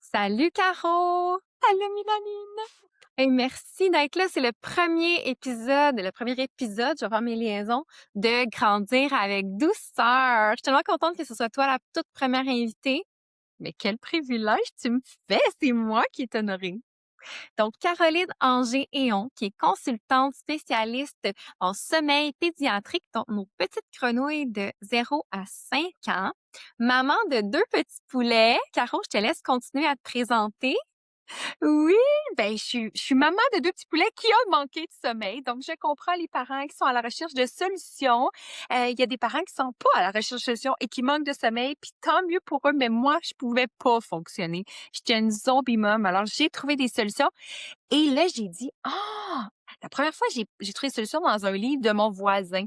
Salut Caro! Allô Mélanie! Hey, merci d'être là. C'est le premier épisode, je vais faire mes liaisons, de Grandir avec douceur. Je suis tellement contente que ce soit toi la toute première invitée. Mais quel privilège tu me fais! C'est moi qui est honorée. Donc, Caroline Anger-Héon, qui est consultante spécialiste en sommeil pédiatrique, donc nos petites grenouilles de 0 à 5 ans, maman de 2 petits poulets. Caro, je te laisse continuer à te présenter. Oui, je suis maman de 2 petits poulets qui ont manqué de sommeil, donc je comprends les parents qui sont à la recherche de solutions. Il y a des parents qui sont pas à la recherche de solutions et qui manquent de sommeil, puis tant mieux pour eux, mais moi, je pouvais pas fonctionner. J'étais une zombie mom, alors j'ai trouvé des solutions et là, j'ai dit: «Ah!» La première fois, j'ai trouvé des solutions dans un livre de mon voisin.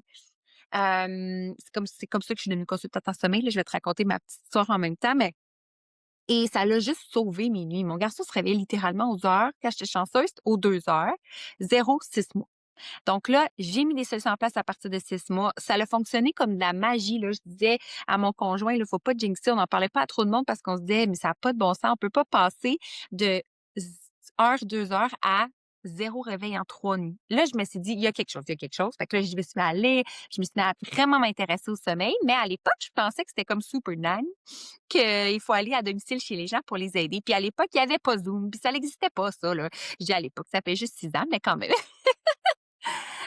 C'est comme ça que je suis devenue consultante en sommeil, là. Je vais te raconter ma petite histoire en même temps, mais et ça l'a juste sauvé mes nuits. Mon garçon se réveillait littéralement aux heures, quand j'étais chanceuse, aux 2 heures, 0-6 mois. Donc là, j'ai mis des solutions en place à partir de 6 mois. Ça a fonctionné comme de la magie, là. Je disais à mon conjoint, il faut pas jinxer. On n'en parlait pas à trop de monde parce qu'on se disait, mais ça n'a pas de bon sens. On peut pas passer de 2 heures à 0 réveil en 3 nuits. Là, je me suis dit, il y a quelque chose, il y a quelque chose. Fait que là, je me suis mis à vraiment m'intéresser au sommeil. Mais à l'époque, je pensais que c'était comme Super Nanny, qu'il faut aller à domicile chez les gens pour les aider. Puis à l'époque, il y avait pas Zoom, puis ça n'existait pas, ça, là. Je dis à l'époque, ça fait juste 6 ans, mais quand même.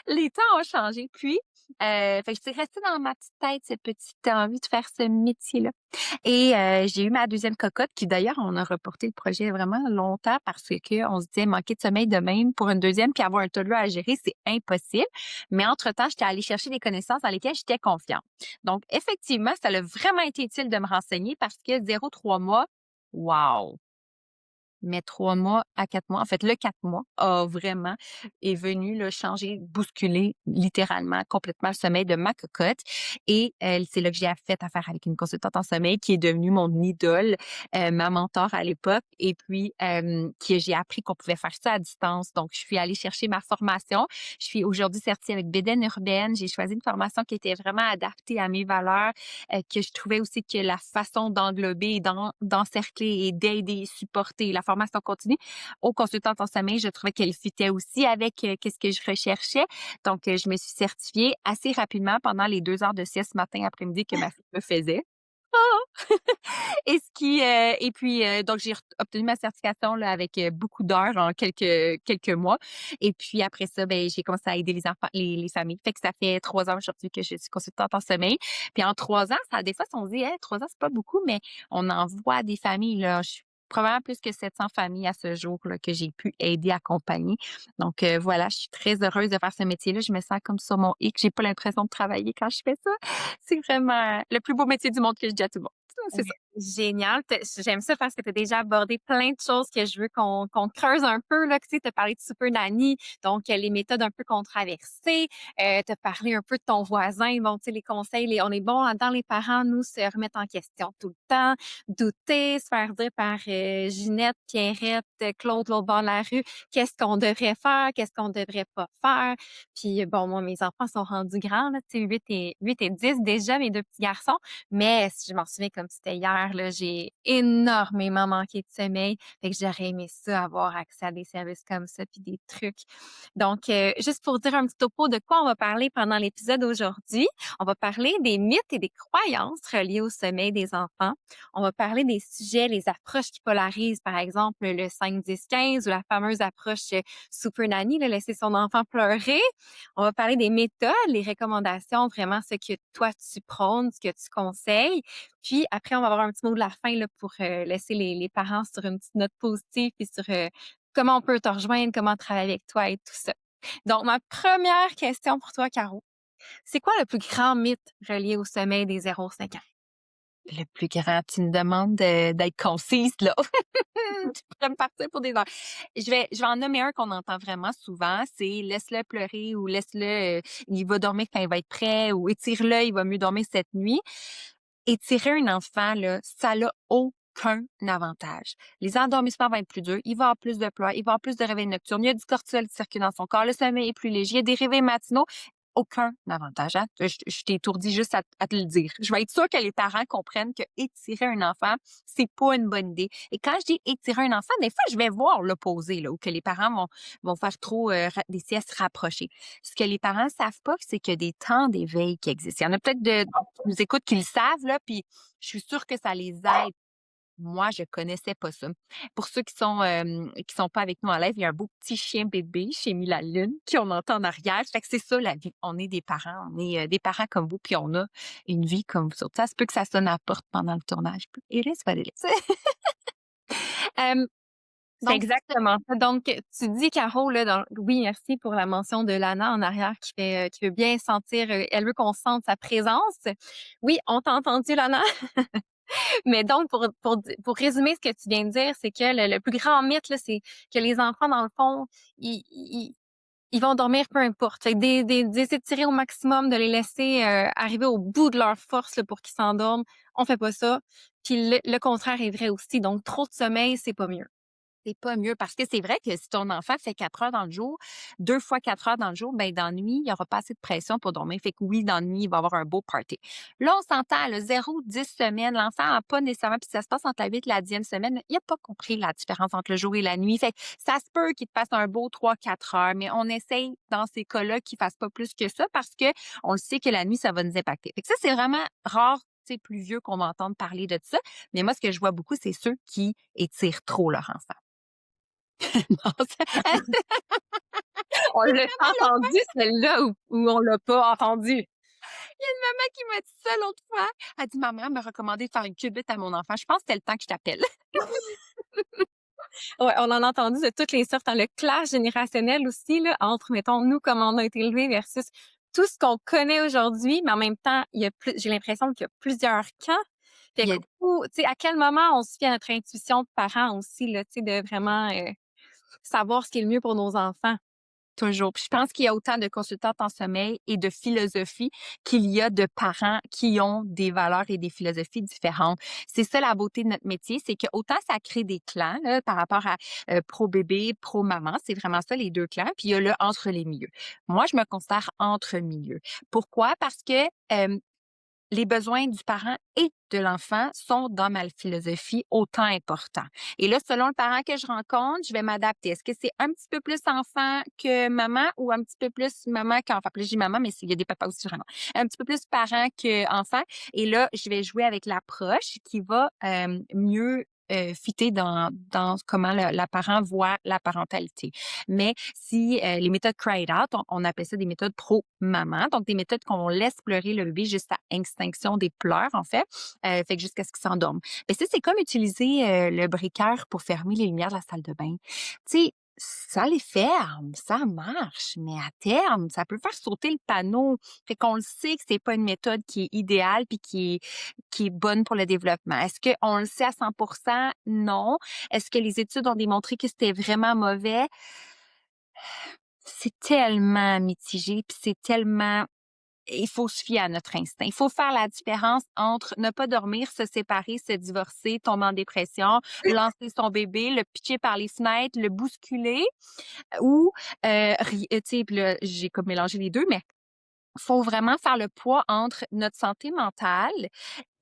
Les temps ont changé. Puis, fait que c'est resté dans ma petite tête cette petite envie de faire ce métier-là. Et j'ai eu ma deuxième cocotte qui d'ailleurs, on a reporté le projet vraiment longtemps parce que on se disait manquer de sommeil de même pour une deuxième puis avoir un toddler à gérer, c'est impossible. Mais entre-temps, j'étais allée chercher des connaissances dans lesquelles j'étais confiante. Donc, effectivement, ça a vraiment été utile de me renseigner parce que 0-3 mois, wow! Mais 3 mois à 4 mois, en fait, le 4 mois est venu là, changer, bousculer littéralement complètement le sommeil de ma cocotte. Et c'est là que j'ai fait affaire avec une consultante en sommeil qui est devenue mon idole, ma mentor à l'époque. Et puis, j'ai appris qu'on pouvait faire ça à distance. Donc, je suis allée chercher ma formation. Je suis aujourd'hui certifiée avec Bédaine Urbaine. J'ai choisi une formation qui était vraiment adaptée à mes valeurs, que je trouvais aussi que la façon d'englober, d'encercler et d'aider, supporter la formation continue aux consultantes en sommeil, je trouvais qu'elle fitait aussi avec qu'est-ce que je recherchais. Donc, je me suis certifiée assez rapidement pendant les 2 heures de sieste matin après-midi que ma fille me faisait. Et puis donc j'ai obtenu ma certification là avec beaucoup d'heures en quelques mois. Et puis après ça, ben j'ai commencé à aider les enfants, les familles. Fait que ça fait 3 ans aujourd'hui que je suis consultante en sommeil. Puis en 3 ans, ça des fois on se dit, hey, 3 ans c'est pas beaucoup, mais on en voit des familles là. Je suis probablement plus que 700 familles à ce jour là, que j'ai pu aider, accompagner. Donc voilà, je suis très heureuse de faire ce métier-là. Je me sens comme sur mon X. J'ai pas l'impression de travailler quand je fais ça. C'est vraiment le plus beau métier du monde que je dis à tout le monde. C'est Mais ça. génial. J'aime ça parce que tu as déjà abordé plein de choses que je veux qu'on creuse un peu. Là, tu sais, as parlé de Super Nanny, donc les méthodes un peu qu'on traversait. Tu as parlé un peu de ton voisin. Bon, tu sais, les conseils, on est bon dans les parents, nous, se remettre en question tout le temps, douter, se faire dire par Ginette, Pierrette, Claude, l'autre bord de la rue, qu'est-ce qu'on devrait faire, qu'est-ce qu'on devrait pas faire. Puis bon, moi, mes enfants sont rendus grands, là, tu sais, 8 et 10 déjà, mes 2 petits garçons. Mais si je m'en souviens comme c'était hier, là, j'ai énormément manqué de sommeil. Fait que j'aurais aimé ça, avoir accès à des services comme ça puis des trucs. Donc, juste pour dire un petit topo de quoi on va parler pendant l'épisode aujourd'hui, on va parler des mythes et des croyances reliées au sommeil des enfants. On va parler des sujets, les approches qui polarisent, par exemple le 5-10-15 ou la fameuse approche Super Nanny, là, laisser son enfant pleurer. On va parler des méthodes, les recommandations, vraiment ce que toi tu prônes, ce que tu conseilles. Puis après, on va avoir un petit mot de la fin là, pour laisser les parents sur une petite note positive puis sur comment on peut te rejoindre, comment travailler avec toi et tout ça. Donc, ma première question pour toi, Caro, c'est quoi le plus grand mythe relié au sommeil des 0-5 ans? Le plus grand, tu me demandes d'être concise, là. Tu pourrais me partir pour des heures. Je vais en nommer un qu'on entend vraiment souvent, c'est laisse-le pleurer ou laisse-le, il va dormir quand il va être prêt ou étire-le, il va mieux dormir cette nuit. Étirer un enfant, là, ça n'a aucun avantage. Les endormissements vont être plus durs, il va avoir plus de pleurs, il va avoir plus de réveils nocturnes, il y a du cortisol qui circule dans son corps, le sommeil est plus léger, il y a des réveils matinaux. aucun avantage. Hein? Je t'étourdis juste à te le dire. Je vais être sûre que les parents comprennent que étirer un enfant, c'est pas une bonne idée. Et quand je dis étirer un enfant, des fois, je vais voir l'opposé, là, où que les parents vont faire trop des siestes rapprochées. Ce que les parents savent pas, c'est qu'il y a des temps d'éveil qui existent. Il y en a peut-être qui nous écoutent qui le savent, là, puis je suis sûre que ça les aide. Moi, je connaissais pas ça. Pour ceux qui sont pas avec nous en live, il y a un beau petit chien bébé chez Mila Lune qu'on entend en arrière. Fait que c'est ça la vie. On est des parents, on est des parents comme vous, puis on a une vie comme vous autres. Ça se peut que ça sonne à la porte pendant le tournage. Iris va aller là. C'est Donc, exactement ça. Donc, tu dis, Caro, là, oui, merci pour la mention de Lana en arrière qui veut bien sentir, elle veut qu'on sente sa présence. Oui, on t'a entendu, Lana. Mais donc, pour résumer ce que tu viens de dire, c'est que le plus grand mythe, là, c'est que les enfants, dans le fond, ils vont dormir peu importe. Fait que d'essayer de tirer au maximum, de les laisser arriver au bout de leur force là, pour qu'ils s'endorment, on fait pas ça. Puis le contraire est vrai aussi. Donc, trop de sommeil, c'est pas mieux. c'est pas mieux parce que c'est vrai que si ton enfant fait 4 heures dans le jour, 2 fois 4 heures dans le jour, ben dans la nuit, il n'y aura pas assez de pression pour dormir. Fait que oui, dans la nuit, il va avoir un beau party. Là, on s'entend, le 0-10 semaines, l'enfant n'a pas nécessairement, puis ça se passe entre la 8 et la 10e semaine, il n'a pas compris la différence entre le jour et la nuit. Fait que ça se peut qu'il te fasse un beau 3-4 heures, mais on essaye dans ces cas-là qu'il ne fasse pas plus que ça parce que on le sait que la nuit, ça va nous impacter. Fait que ça, c'est vraiment rare, tu sais, plus vieux qu'on va entendre parler de ça. Mais moi, ce que je vois beaucoup, c'est ceux qui étirent trop leur enfant. Non, On l'a entendu, celle-là, ou on l'a pas entendu. il y a une maman qui m'a dit ça l'autre fois. Elle dit, ma mère m'a recommandé de faire une cubite à mon enfant. Je pense que c'était le temps que je t'appelle. Ouais, on en a entendu de toutes les sortes, hein. Le clash générationnel aussi, là, entre, mettons, nous, comment on a été élevés versus tout ce qu'on connaît aujourd'hui, mais en même temps, j'ai l'impression qu'il y a plusieurs camps. Fait Il y que, a tu sais, à quel moment on se fie à notre intuition de parents aussi, là, tu sais, de vraiment savoir ce qui est le mieux pour nos enfants. toujours. Puis je pense qu'il y a autant de consultantes en sommeil et de philosophie qu'il y a de parents qui ont des valeurs et des philosophies différentes. C'est ça la beauté de notre métier, c'est que autant ça crée des clans là, par rapport à pro-bébé, pro-maman, c'est vraiment ça les deux clans, puis il y a le entre les milieux. Moi, je me considère entre milieux. Pourquoi? Parce que les besoins du parent et de l'enfant sont dans ma philosophie autant importants. Et là, selon le parent que je rencontre, je vais m'adapter. Est-ce que c'est un petit peu plus enfant que maman ou un petit peu plus maman qu'enfant? Puis là, je dis maman, mais il y a des papas aussi vraiment. Un petit peu plus parent qu'enfant. Et là, je vais jouer avec l'approche qui va mieux fitter dans comment la parent voit la parentalité. Mais si les méthodes Cry It Out, on appelle ça des méthodes pro-maman, donc des méthodes qu'on laisse pleurer le bébé juste à extinction des pleurs, en fait, fait que jusqu'à ce qu'il s'endorme. Mais ça, c'est comme utiliser le breaker pour fermer les lumières de la salle de bain. Tu sais, ça les ferme, ça marche, mais à terme, ça peut faire sauter le panneau. Fait qu'on le sait que c'est pas une méthode qui est idéale puis qui est bonne pour le développement. Est-ce qu'on le sait à 100%? Non. Est-ce que les études ont démontré que c'était vraiment mauvais? C'est tellement mitigé, puis c'est tellement il faut se fier à notre instinct. Il faut faire la différence entre ne pas dormir, se séparer, se divorcer, tomber en dépression, lancer son bébé, le pitcher par les fenêtres, le bousculer ou tu sais, puis là, j'ai comme mélangé les deux, mais faut vraiment faire le poids entre notre santé mentale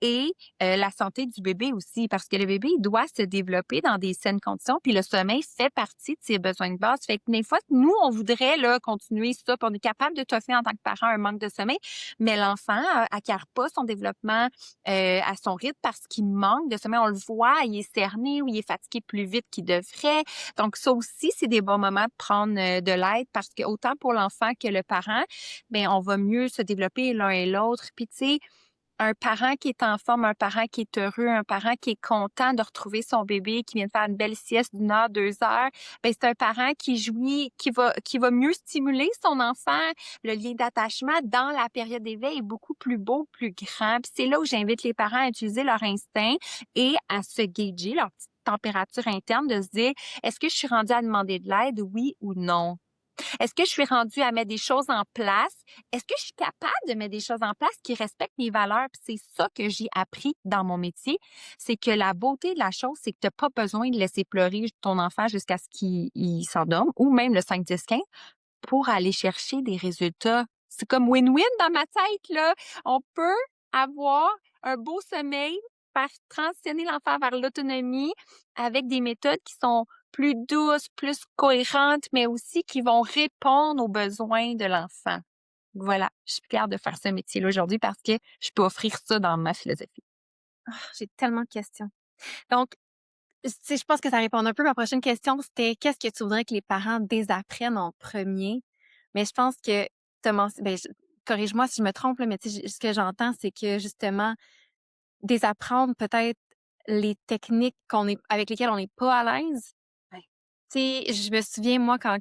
et la santé du bébé aussi, parce que le bébé, il doit se développer dans des saines conditions, puis le sommeil fait partie de ses besoins de base. Fait que des fois, nous, on voudrait là continuer ça, puis on est capable de toffer en tant que parent un manque de sommeil, mais l'enfant acquiert pas son développement à son rythme parce qu'il manque de sommeil. On le voit, il est cerné ou il est fatigué plus vite qu'il devrait. Donc ça aussi, c'est des bons moments de prendre de l'aide parce que autant pour l'enfant que le parent, ben on va mieux se développer l'un et l'autre. Puis tu sais, un parent qui est en forme, un parent qui est heureux, un parent qui est content de retrouver son bébé, qui vient de faire une belle sieste d'1 heure, 2 heures, ben c'est un parent qui jouit, qui va mieux stimuler son enfant. Le lien d'attachement dans la période d'éveil est beaucoup plus beau, plus grand. Puis c'est là où j'invite les parents à utiliser leur instinct et à se gager leur petite température interne, de se dire, est-ce que je suis rendue à demander de l'aide, oui ou non? Est-ce que je suis rendue à mettre des choses en place? Est-ce que je suis capable de mettre des choses en place qui respectent mes valeurs? Puis c'est ça que j'ai appris dans mon métier. C'est que la beauté de la chose, c'est que tu n'as pas besoin de laisser pleurer ton enfant jusqu'à ce qu'il s'endorme ou même le 5, 10, 15 pour aller chercher des résultats c'est comme win-win dans ma tête, là. On peut avoir un beau sommeil, faire transitionner l'enfant vers l'autonomie avec des méthodes qui sont plus douces, plus cohérentes, mais aussi qui vont répondre aux besoins de l'enfant. Voilà, je suis fière de faire ce métier-là aujourd'hui parce que je peux offrir ça dans ma philosophie. J'ai tellement de questions. Donc, tu sais, je pense que ça répond un peu. Ma prochaine question, c'était qu'est-ce que tu voudrais que les parents désapprennent en premier? Mais je pense que corrige-moi si je me trompe, là, mais tu sais, ce que j'entends, c'est que justement, désapprendre peut-être les techniques avec lesquelles on n'est pas à l'aise. Ouais. Tu sais, je me souviens, moi, quand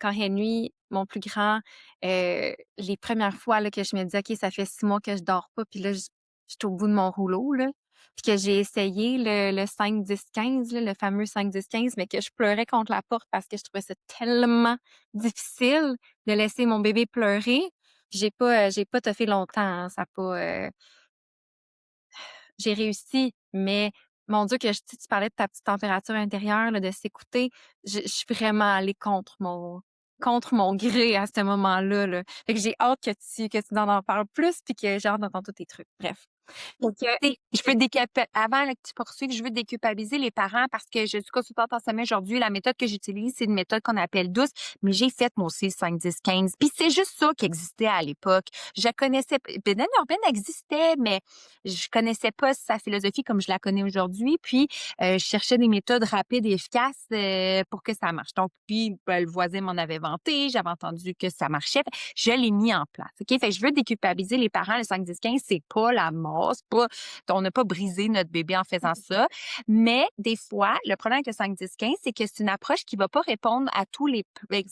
Henry, mon plus grand, les premières fois là, que je me disais, OK, ça fait 6 mois que je dors pas, puis là, je suis au bout de mon rouleau, là, puis que j'ai essayé le 5-10-15, là, le fameux 5-10-15, mais que je pleurais contre la porte parce que je trouvais ça tellement difficile de laisser mon bébé pleurer. J'ai pas toffé longtemps, hein, ça a pas, j'ai réussi, mais mon Dieu, que tu parlais de ta petite température intérieure, là, de s'écouter. Je suis vraiment allée contre mon gré à ce moment-là, là. Fait que j'ai hâte que tu en parles plus puis que j'ai hâte d'entendre tous tes trucs. Bref. Donc, Je veux avant là, que tu poursuives, je veux déculpabiliser les parents parce que je suis consultante en sommeil aujourd'hui. La méthode que j'utilise, c'est une méthode qu'on appelle douce, mais j'ai fait moi aussi le 5, 10, 15. Puis c'est juste ça qui existait à l'époque. Je connaissais, Bénin Urbaine existait, mais je connaissais pas sa philosophie comme je la connais aujourd'hui. Puis, je cherchais des méthodes rapides et efficaces pour que ça marche. Donc, puis, le voisin m'en avait vanté, j'avais entendu que ça marchait. Je l'ai mis en place. OK? Fait que je veux déculpabiliser les parents. Le 5, 10, 15, c'est pas la mort. C'est pas, on n'a pas brisé notre bébé en faisant ça. Mais des fois, le problème avec le 5, 10, 15, c'est que c'est une approche qui va pas répondre à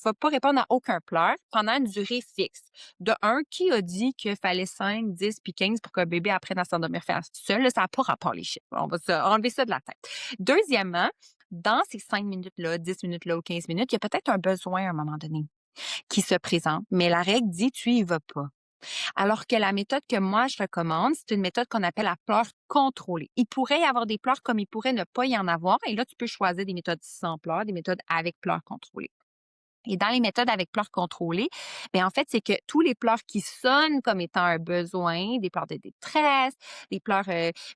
va pas répondre à aucun pleur pendant une durée fixe. De un, qui a dit qu'il fallait 5, 10 puis 15 pour qu'un bébé apprenne à s'endormir seul? Là, ça n'a pas rapport les chiffres. On va enlever ça de la tête. Deuxièmement, dans ces 5 minutes-là, 10 minutes-là ou 15 minutes, il y a peut-être un besoin à un moment donné qui se présente, mais la règle dit tu y vas pas. Alors que la méthode que moi je recommande, c'est une méthode qu'on appelle la pleure contrôlée. Il pourrait y avoir des pleurs comme il pourrait ne pas y en avoir, et là tu peux choisir des méthodes sans pleurs, des méthodes avec pleurs contrôlée. Et dans les méthodes avec pleurs contrôlées, bien, en fait, c'est que tous les pleurs qui sonnent comme étant un besoin, des pleurs de détresse, des pleurs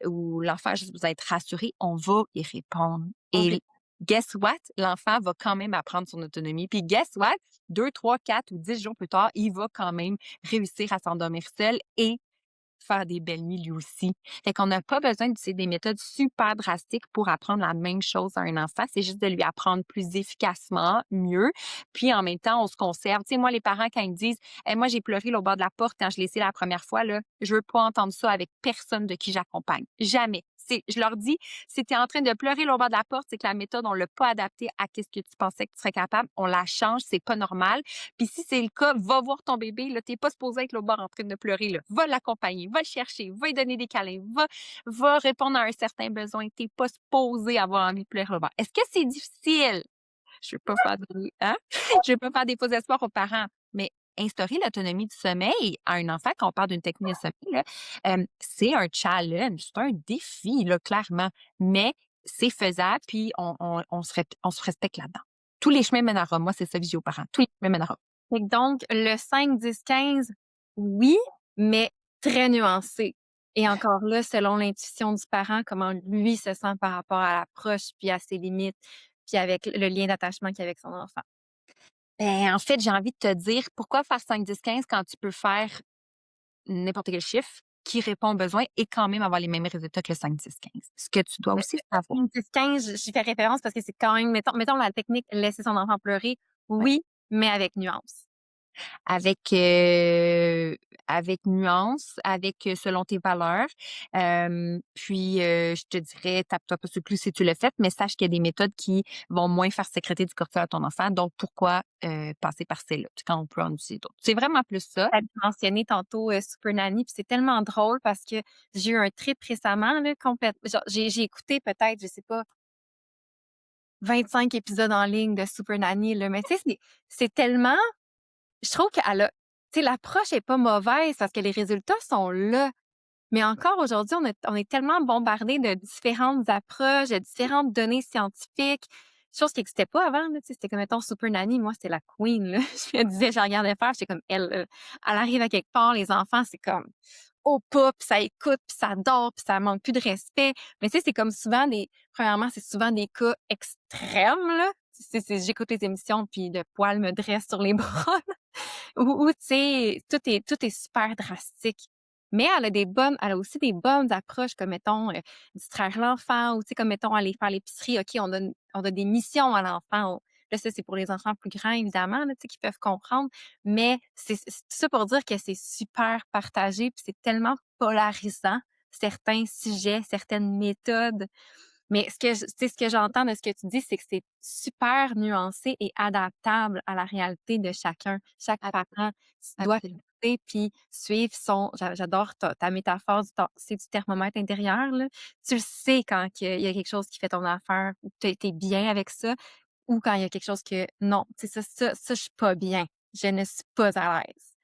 où l'enfant a juste besoin d'être rassuré, on va y répondre. OK. Et guess what? L'enfant va quand même apprendre son autonomie. Puis guess what? 2, 3, 4 ou 10 jours plus tard, il va quand même réussir à s'endormir seul et faire des belles nuits lui aussi. Fait qu'on n'a pas besoin d'utiliser des méthodes super drastiques pour apprendre la même chose à un enfant. C'est juste de lui apprendre plus efficacement, mieux. Puis en même temps, on se conserve. Tu sais, moi, les parents, quand ils me disent moi, j'ai pleuré au bord de la porte quand je l'ai essayé la première fois, là, je veux pas entendre ça avec personne de qui j'accompagne. Jamais. Je leur dis, si tu es en train de pleurer au bord de la porte, c'est que la méthode, on l'a pas adaptée à ce que tu pensais que tu serais capable. On la change, c'est pas normal. Puis si c'est le cas, va voir ton bébé. Là, t'es pas supposé être au bord en train de pleurer. Là. Va l'accompagner, va le chercher, va lui donner des câlins, va répondre à un certain besoin. T'es pas supposé avoir envie de pleurer au bord. Est-ce que c'est difficile? Je veux pas faire hein? Je veux pas faire des faux espoirs aux parents. Mais instaurer l'autonomie du sommeil à un enfant, quand on parle d'une technique de sommeil, là, c'est un challenge, c'est un défi, là, clairement. Mais c'est faisable, puis on se respecte là-dedans. Tous les chemins mènent à Rome. Moi, c'est ça, visio aux parents. Tous les chemins mènent à Rome. Fait que donc, le 5, 10, 15, oui, mais très nuancé. Et encore là, selon l'intuition du parent, comment lui se sent par rapport à l'approche, puis à ses limites, puis avec le lien d'attachement qu'il y a avec son enfant. Ben, en fait, j'ai envie de te dire, pourquoi faire 5, 10, 15 quand tu peux faire n'importe quel chiffre qui répond aux besoins et quand même avoir les mêmes résultats que le 5, 10, 15. Ce que tu dois Le aussi savoir. 5, 10, 15, j'y fais référence parce que c'est quand même, mettons la technique laisser son enfant pleurer, Ouais. oui, mais avec nuance. Avec, avec nuance, avec selon tes valeurs. Puis, je te dirais, tape-toi pas sur le clou si tu le fais, mais sache qu'il y a des méthodes qui vont moins faire sécréter du cortisol à ton enfant. Donc, pourquoi passer par celle-là quand on peut en utiliser d'autres? C'est vraiment plus ça. Tu as mentionné tantôt Super Nanny, puis c'est tellement drôle parce que j'ai eu un trip récemment, là, genre, j'ai écouté peut-être, je sais pas, 25 épisodes en ligne de Super Nanny, là, mais tu sais, c'est tellement, je trouve qu'elle a, tu sais, l'approche est pas mauvaise parce que les résultats sont là. Mais encore aujourd'hui, on est tellement bombardé de différentes approches, de différentes données scientifiques chose qui n'existait pas avant, là, tu sais, c'était comme, mettons, Super Nanny, moi, c'était la queen, là. Je me disais, je la regardais faire, j'étais comme, elle arrive à quelque part, les enfants, c'est comme au pas, puis ça écoute, puis ça dort, puis ça manque plus de respect. Mais tu sais, c'est comme souvent premièrement, c'est souvent des cas extrêmes, là. J'écoute les émissions, puis le poil me dresse sur les bras, là. Ou tu sais, tout est super drastique. Mais elle a aussi des bonnes approches comme, mettons, distraire l'enfant ou, tu sais, comme, mettons, aller faire l'épicerie. OK, on donne des missions à l'enfant. Là, ça, c'est pour les enfants plus grands, évidemment, là, tu sais, qui peuvent comprendre. Mais c'est tout ça pour dire que c'est super partagé puis c'est tellement polarisant, certains sujets, certaines méthodes. Mais ce que j'entends de ce que tu dis, c'est que c'est super nuancé et adaptable à la réalité de chacun. Chaque Ab parent doit absolument. écouter puis suivre j'adore ta métaphore c'est du thermomètre intérieur, là. Tu le sais quand il y a quelque chose qui fait ton affaire ou tu es bien avec ça ou quand il y a quelque chose que non, tu sais, ça, je suis pas bien. Je ne suis pas à l'aise.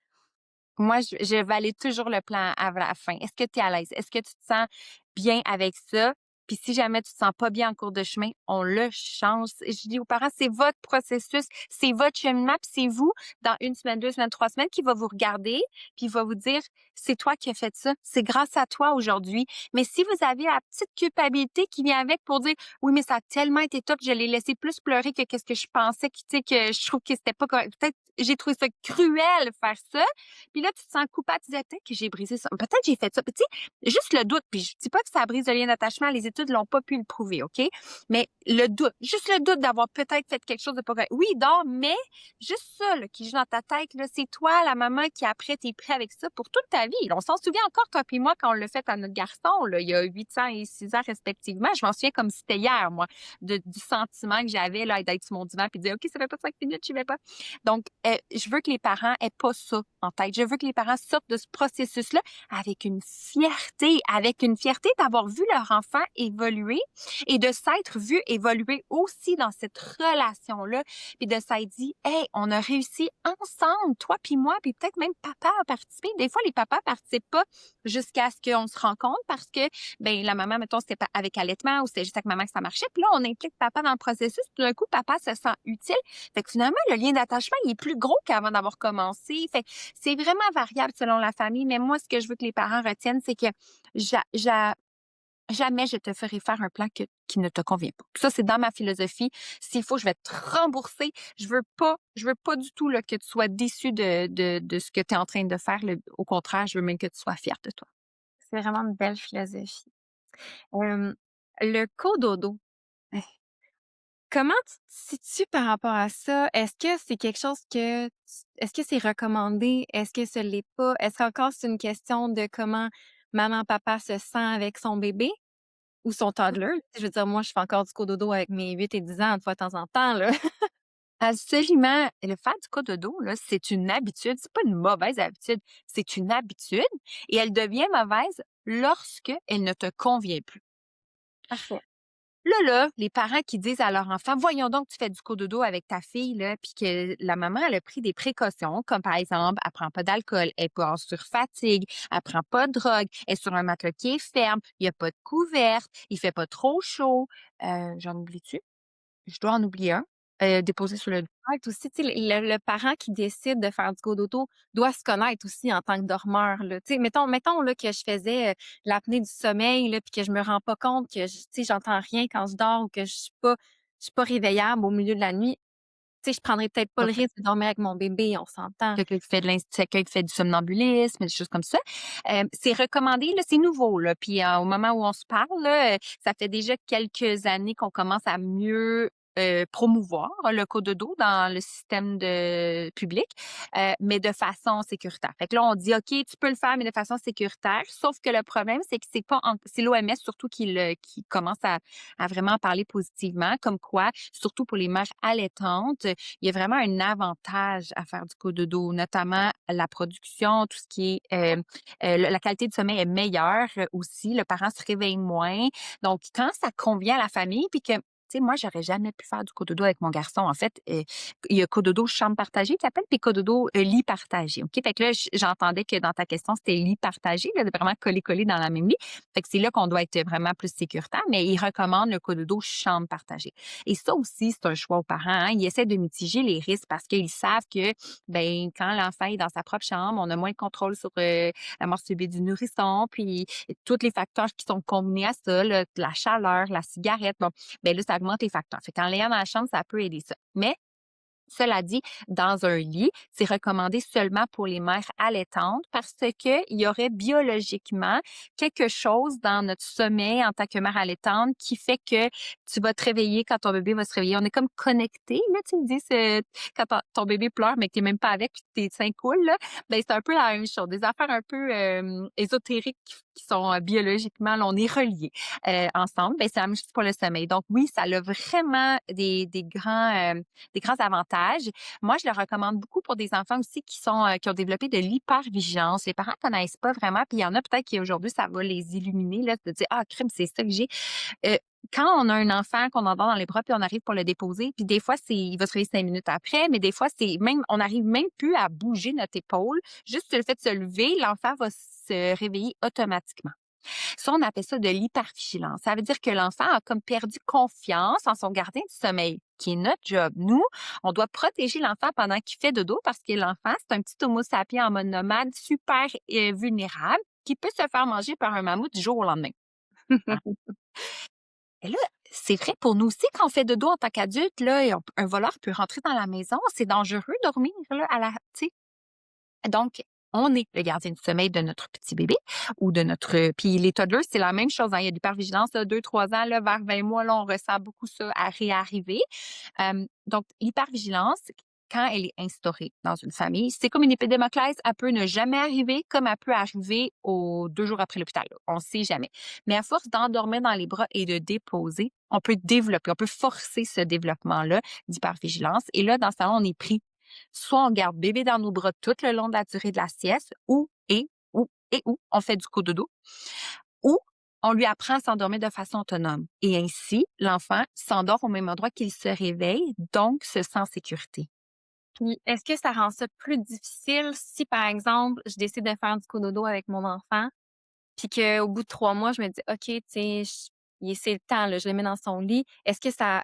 Moi, je valide toujours le plan à la fin. Est-ce que tu es à l'aise? Est-ce que tu te sens bien avec ça? Puis si jamais tu te sens pas bien en cours de chemin, on le change. Je dis aux parents, c'est votre processus, c'est votre cheminement, puis c'est vous, dans 1 semaine, 2 semaines, 3 semaines, qui va vous regarder, puis il va vous dire, c'est toi qui as fait ça, c'est grâce à toi aujourd'hui. Mais si vous avez la petite culpabilité qui vient avec pour dire, oui, mais ça a tellement été top, je l'ai laissé plus pleurer que qu'est-ce que je pensais, tu sais, que je trouve que c'était pas correct. Peut-être j'ai trouvé ça cruel faire ça. Puis là, tu te sens coupable, tu disais peut-être que j'ai brisé ça, peut-être que j'ai fait ça. Puis tu sais, juste le doute, puis je dis pas que ça brise le lien d'attachement, les études l'ont pas pu le prouver, OK? Mais le doute, juste le doute d'avoir peut-être fait quelque chose de pas correct. Oui, il dort, mais juste ça là, qui joue dans ta tête, là, c'est toi, la maman, qui après, t'es prêt avec ça pour toute ta vie. On s'en souvient encore, toi puis moi, quand on l'a fait à notre garçon, là, il y a 8 ans et 6 ans respectivement. Je m'en souviens comme si c'était hier, moi, du sentiment que j'avais là, d'être sur mon divan puis de dire, OK, ça fait pas 5 minutes, je vais pas. Donc, je veux que les parents aient pas ça en tête. Je veux que les parents sortent de ce processus-là avec une fierté d'avoir vu leur enfant évoluer et de s'être vu évoluer aussi dans cette relation-là, puis de s'être dit, hey, on a réussi ensemble, toi puis moi, puis peut-être même papa a participé. Des fois, les papas participent pas jusqu'à ce qu'on se rencontre parce que, ben, la maman, mettons, c'était pas avec allaitement ou c'était juste avec maman que ça marchait. Puis là, on implique papa dans le processus. Tout d'un coup, papa se sent utile. Fait que finalement, le lien d'attachement, il est plus gros qu'avant d'avoir commencé. Fait que c'est vraiment variable selon la famille. Mais moi, ce que je veux que les parents retiennent, c'est que jamais je te ferai faire un plan qui ne te convient pas. Ça, c'est dans ma philosophie. S'il faut, je vais te rembourser. Je veux pas du tout là, que tu sois déçu de ce que tu es en train de faire. Au contraire, je veux même que tu sois fière de toi. C'est vraiment une belle philosophie. Hem, le cododo. Comment tu te situes par rapport à ça? Est-ce que c'est quelque chose est-ce que c'est recommandé? Est-ce que ce l'est pas? Est-ce qu'encore c'est une question de comment maman, papa se sent avec son bébé ou son toddler? Je veux dire, moi, je fais encore du cododo avec mes 8 et 10 ans, une fois de temps en temps, là. Absolument. Le faire du cododo, là, c'est une habitude. C'est pas une mauvaise habitude. C'est une habitude et elle devient mauvaise lorsque elle ne te convient plus. Parfait. Là, les parents qui disent à leur enfant, voyons donc, tu fais du cododo avec ta fille, là, puis que la maman, elle a pris des précautions, comme par exemple, elle prend pas d'alcool, elle est pas en surfatigue, elle prend pas de drogue, elle est sur un matelas qui est ferme, il y a pas de couverte, il fait pas trop chaud. J'en oublie-tu? Je dois en oublier un. Déposé sur le Correct aussi, tu sais, le parent qui décide de faire du cododo doit se connaître aussi en tant que dormeur, là. Tu sais, mettons là que je faisais, l'apnée du sommeil, là, puis que je me rends pas compte que tu sais, j'entends rien quand je dors ou que je suis pas réveillable au milieu de la nuit. Tu sais, je prendrais peut-être pas le risque de dormir avec mon bébé, on s'entend. quelqu'un qui fait du somnambulisme, des choses comme ça. C'est recommandé, là, c'est nouveau, là. Puis au moment où on se parle, là, ça fait déjà quelques années qu'on commence à mieux promouvoir le cododo dans le système public, mais de façon sécuritaire. Fait que là, on dit, OK, tu peux le faire, mais de façon sécuritaire. Sauf que le problème, c'est que c'est l'OMS surtout qui commence à vraiment en parler positivement, comme quoi, surtout pour les mères allaitantes, il y a vraiment un avantage à faire du cododo, notamment la production, tout ce qui est la qualité du sommeil est meilleure aussi, le parent se réveille moins. Donc, quand ça convient à la famille, puis que Tu sais, moi, j'aurais jamais pu faire du cododo avec mon garçon. En fait, il y a cododo chambre partagée qui s'appelle, puis cododo lit partagé. OK? Fait que là, j'entendais que dans ta question, c'était lit partagé, là, de vraiment coller-coller dans la même lit. Fait que c'est là qu'on doit être vraiment plus sécuritaire, mais il recommande le cododo chambre partagée. Et ça aussi, c'est un choix aux parents, hein. Ils essaient de mitiger les risques parce qu'ils savent que, ben, quand l'enfant est dans sa propre chambre, on a moins de contrôle sur la mort subite du nourrisson, puis tous les facteurs qui sont combinés à ça, là, la chaleur, la cigarette, bon, ben là, ça augmente les facteurs. Fait qu'en l'ayant dans la chambre, ça peut aider ça. Mais cela dit, dans un lit, c'est recommandé seulement pour les mères allaitantes parce que il y aurait biologiquement quelque chose dans notre sommeil en tant que mère allaitante qui fait que tu vas te réveiller quand ton bébé va se réveiller. On est comme connectés, là, tu me dis, quand ton bébé pleure, mais que t'es même pas avec, puis tes seins coulent, là, ben c'est un peu la même chose. Des affaires un peu ésotériques qui sont biologiquement, là, on est reliés ensemble. Ben c'est la même chose pour le sommeil. Donc oui, ça a vraiment des grands avantages. Moi, je le recommande beaucoup pour des enfants aussi qui ont développé de l'hypervigilance. Les parents connaissent pas vraiment, puis il y en a peut-être qui aujourd'hui, ça va les illuminer, là, de dire, ah, crime, c'est ça que j'ai. Euh, Quand on a un enfant qu'on endort dans les bras puis on arrive pour le déposer, puis des fois, il va se réveiller 5 minutes après, mais des fois, on n'arrive même plus à bouger notre épaule. Juste le fait de se lever, l'enfant va se réveiller automatiquement. Ça, on appelle ça de l'hypervigilance. Ça veut dire que l'enfant a comme perdu confiance en son gardien du sommeil, qui est notre job. Nous, on doit protéger l'enfant pendant qu'il fait dodo parce que l'enfant, c'est un petit homo sapiens en mode nomade super vulnérable qui peut se faire manger par un mammouth du jour au lendemain. Hein? Et là, c'est vrai pour nous aussi quand on fait dodo en tant qu'adulte, là, un voleur peut rentrer dans la maison. C'est dangereux de dormir là, tu sais, donc, on est le gardien du sommeil de notre petit bébé ou de notre puis les toddlers, c'est la même chose, hein. Il y a de l'hypervigilance, là, 2-3 ans, là, vers 20 mois, là, on ressent beaucoup ça à réarriver. Donc, l'hypervigilance, quand elle est instaurée dans une famille, c'est comme une épée de Damoclès, elle peut ne jamais arriver comme elle peut arriver aux 2 jours après l'hôpital, là. On ne sait jamais. Mais à force d'endormir dans les bras et de déposer, on peut forcer ce développement-là d'hypervigilance. Et là, dans ce temps-là, on est pris. Soit on garde bébé dans nos bras tout le long de la durée de la sieste, ou on fait du cododo, ou on lui apprend à s'endormir de façon autonome. Et ainsi, l'enfant s'endort au même endroit qu'il se réveille, donc se sent en sécurité. Puis, est-ce que ça rend ça plus difficile si, par exemple, je décide de faire du cododo avec mon enfant, puis qu'au bout de 3 mois, je me dis: «OK, tu sais, c'est le temps, là», je le mets dans son lit. Est-ce que ça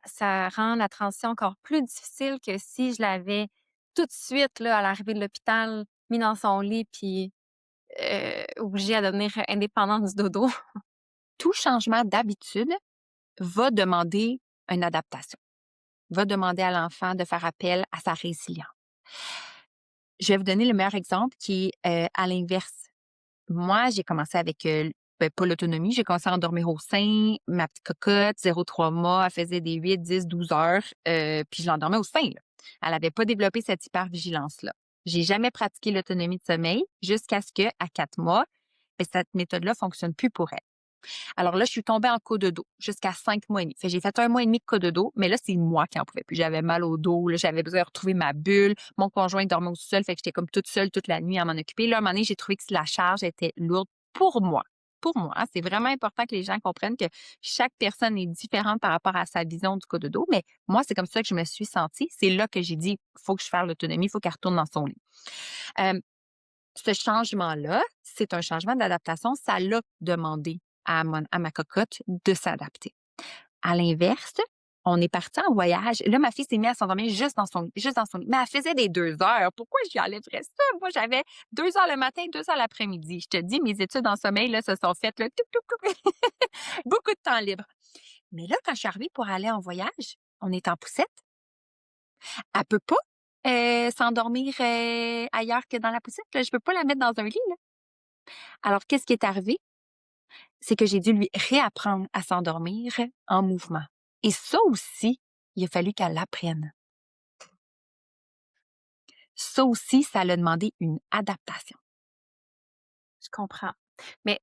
rend la transition encore plus difficile que si je l'avais tout de suite, là, à l'arrivée de l'hôpital, mis dans son lit puis, obligée à devenir indépendante du dodo? Tout changement d'habitude va demander une adaptation, va demander à l'enfant de faire appel à sa résilience. Je vais vous donner le meilleur exemple qui est à l'inverse. Moi, j'ai commencé avec, pas l'autonomie, j'ai commencé à endormir au sein, ma petite cocotte, 0-3 mois, elle faisait des 8, 10, 12 heures, puis je l'endormais au sein, là. Elle avait pas développé cette hypervigilance-là. J'ai jamais pratiqué l'autonomie de sommeil jusqu'à ce qu'à 4 mois, beh, cette méthode-là fonctionne plus pour elle. Alors là, je suis tombée en cododo jusqu'à 5 mois et demi. Fait que j'ai fait 1 mois et demi de cododo, mais là, c'est moi qui en pouvais plus. J'avais mal au dos, là, j'avais besoin de retrouver ma bulle. Mon conjoint dormait au sol, fait que j'étais comme toute seule toute la nuit à m'en occuper. Là, à un moment donné, j'ai trouvé que la charge était lourde pour moi. Pour moi, hein. C'est vraiment important que les gens comprennent que chaque personne est différente par rapport à sa vision du cododo, mais moi, c'est comme ça que je me suis sentie. C'est là que j'ai dit, faut que je fasse l'autonomie, il faut qu'elle retourne dans son lit. Euh, Ce changement-là, c'est un changement d'adaptation. Ça l'a demandé à ma cocotte de s'adapter. À l'inverse, on est parti en voyage. Là, ma fille s'est mise à s'endormir juste dans son lit. Mais elle faisait des 2 heures. Pourquoi j'y enlèverais ça? Moi, j'avais 2 heures le matin, 2 heures l'après-midi. Je te dis, mes études en sommeil, là, se sont faites, là, touc, touc, touc. Beaucoup de temps libre. Mais là, quand je suis arrivée pour aller en voyage, on est en poussette. Elle peut pas s'endormir ailleurs que dans la poussette. Là. Je peux pas la mettre dans un lit. Là. Alors, qu'est-ce qui est arrivé? C'est que j'ai dû lui réapprendre à s'endormir en mouvement. Et ça aussi, il a fallu qu'elle l'apprenne. Ça aussi, ça l'a demandé une adaptation. Je comprends. Mais,